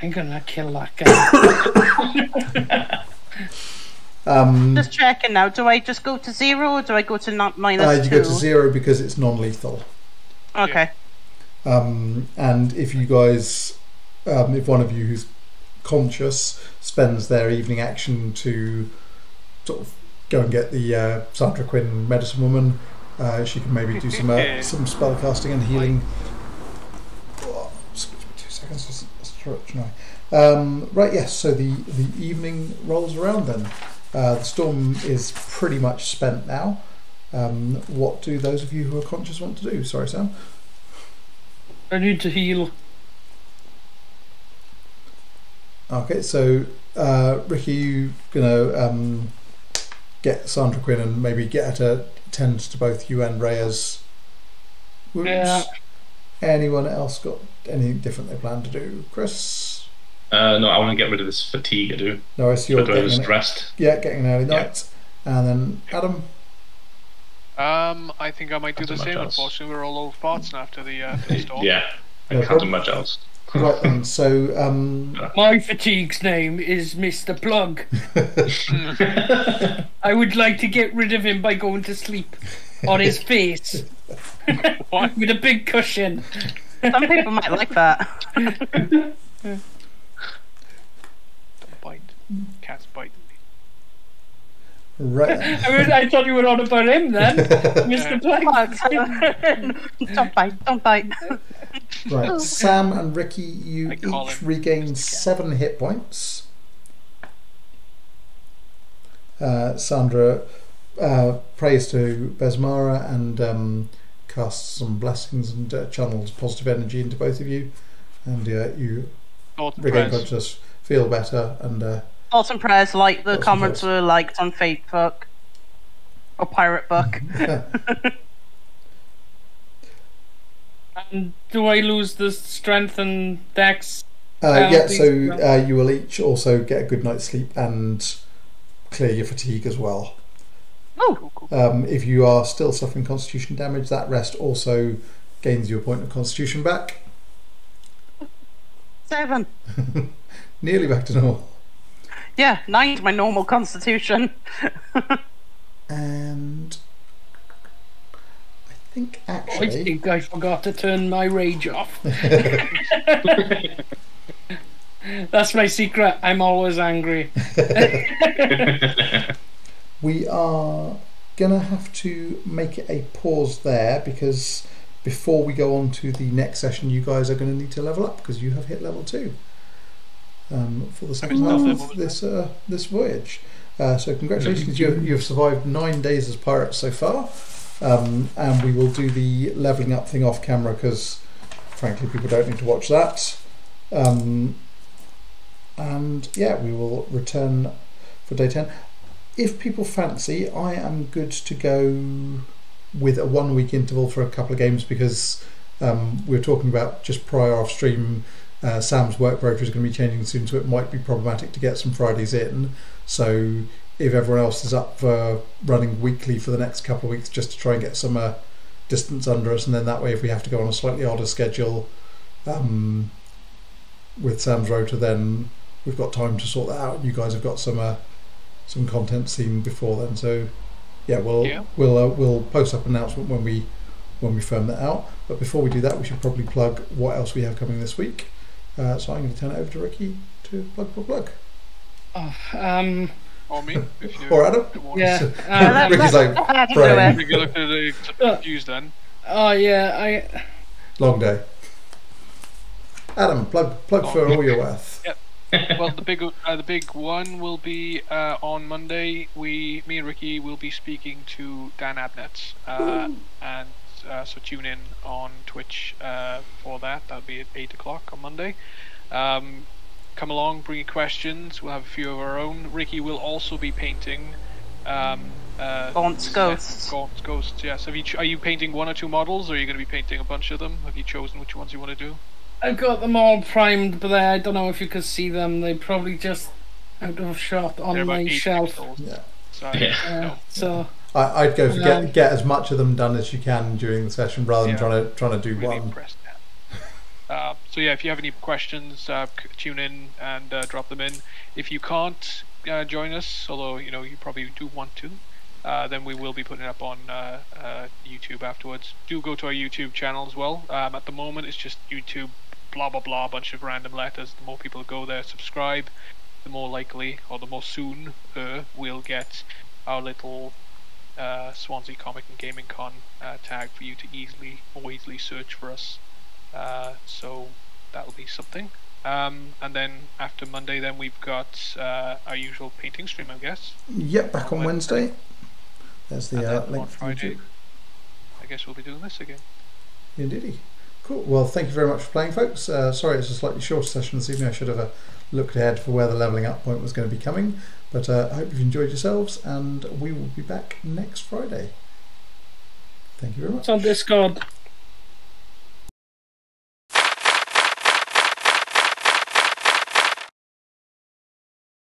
I'm gonna kill that guy. Just checking now. Do I just go to 0 or do I go to -2? You go to 0 because it's non-lethal. Okay. And if you guys, if one of you who's conscious spends their evening action to sort of go and get the Sandra Quinn medicine woman, she can maybe do some spell casting and healing. Oh, excuse me, 2 seconds. Just stretch now. Right. Yes. So the evening rolls around then. The storm is pretty much spent now. What do those of you who are conscious want to do? Sorry, Sam. I need to heal. Okay, so Ricky, you gonna get Sandra Quinn and maybe get her to tend to both you and Reya's wounds. Yeah. Anyone else got anything different they plan to do? Chris? No, I want to get rid of this fatigue. I do. No, it's your getting rest. Yeah, getting an early night. And then Adam? I think I might do the same. Unfortunately, we're all over parts now after the storm. Yeah, I can't do much else. Right then, so my fatigue's name is Mr. Plug. I would like to get rid of him by going to sleep on his face. With a big cushion. Some people might like that. Don't bite. Cats bite me. Right. I thought you were on about him then, Mr. Plank. Don't bite. Right, Sam and Ricky, you each regain 7 hit points. Sandra prays to Besmara and casts some blessings and channels positive energy into both of you, and you regain consciousness, feel better, and thoughts and prayers, like the comments were liked on Facebook or Pirate Book. And do I lose the strength and dex? Yeah, so you will each also get a good night's sleep and clear your fatigue as well. Oh. If you are still suffering constitution damage, that rest also gains you a point of constitution back. 7. Nearly back to normal. Yeah, 9's my normal constitution. And I think actually... I think I forgot to turn my rage off. That's my secret. I'm always angry. We are going to have to make it a pause there, because before we go on to the next session, you guys are going to need to level up, because you have hit level 2 for the second half of this voyage. So congratulations, you've survived 9 days as pirates so far, and we will do the levelling up thing off camera, because frankly people don't need to watch that. And yeah, we will return for day 10. If people fancy, I am good to go with a 1 week interval for a couple of games, because we were talking about just prior off stream, Sam's work rota is going to be changing soon, so it might be problematic to get some Fridays in. So if everyone else is up for running weekly for the next couple of weeks, just to try and get some distance under us, and then that way if we have to go on a slightly odder schedule with Sam's rota, then we've got time to sort that out. You guys have got some content seen before then, so yeah, we'll post up an announcement when we firm that out. But before we do that, we should probably plug what else we have coming this week. So I'm going to turn it over to Ricky to plug. Or me, if you or Adam. Yeah. Ricky's like, if you look at the confused then. Oh yeah, long day. Adam, plug for all your worth. Yep. Well, the big one will be on Monday. Me and Ricky will be speaking to Dan Abnett, and so tune in on Twitch for that. That'll be at 8 o'clock on Monday. Come along, bring your questions. We'll have a few of our own. Ricky will also be painting Gaunt's Ghosts. Gaunt's Ghosts, yes. Are you painting 1 or 2 models, or are you going to be painting a bunch of them? Have you chosen which ones you want to do? I've got them all primed, but I don't know if you could see them. They're probably just out of shot on my shelf. Yeah. So I'd go for get as much of them done as you can during the session, rather than trying to do really one. So yeah, if you have any questions, tune in and drop them in. If you can't join us, although you probably do want to, then we will be putting it up on YouTube afterwards. Do go to our YouTube channel as well. At the moment, it's just YouTube, blah blah blah, a bunch of random letters. The more people go there, subscribe, the more likely, or the more soon, we'll get our little Swansea Comic and Gaming Con tag for you to more easily search for us. So that'll be something. And then after Monday, then we've got our usual painting stream, I guess. Yep, back on Wednesday. There's the link for Friday, YouTube. I guess we'll be doing this again. Indeedy. Cool. Well, thank you very much for playing, folks. Sorry it's a slightly shorter session this evening. I should have looked ahead for where the levelling up point was going to be coming. But I hope you've enjoyed yourselves, and we will be back next Friday. Thank you very much. It's on Discord.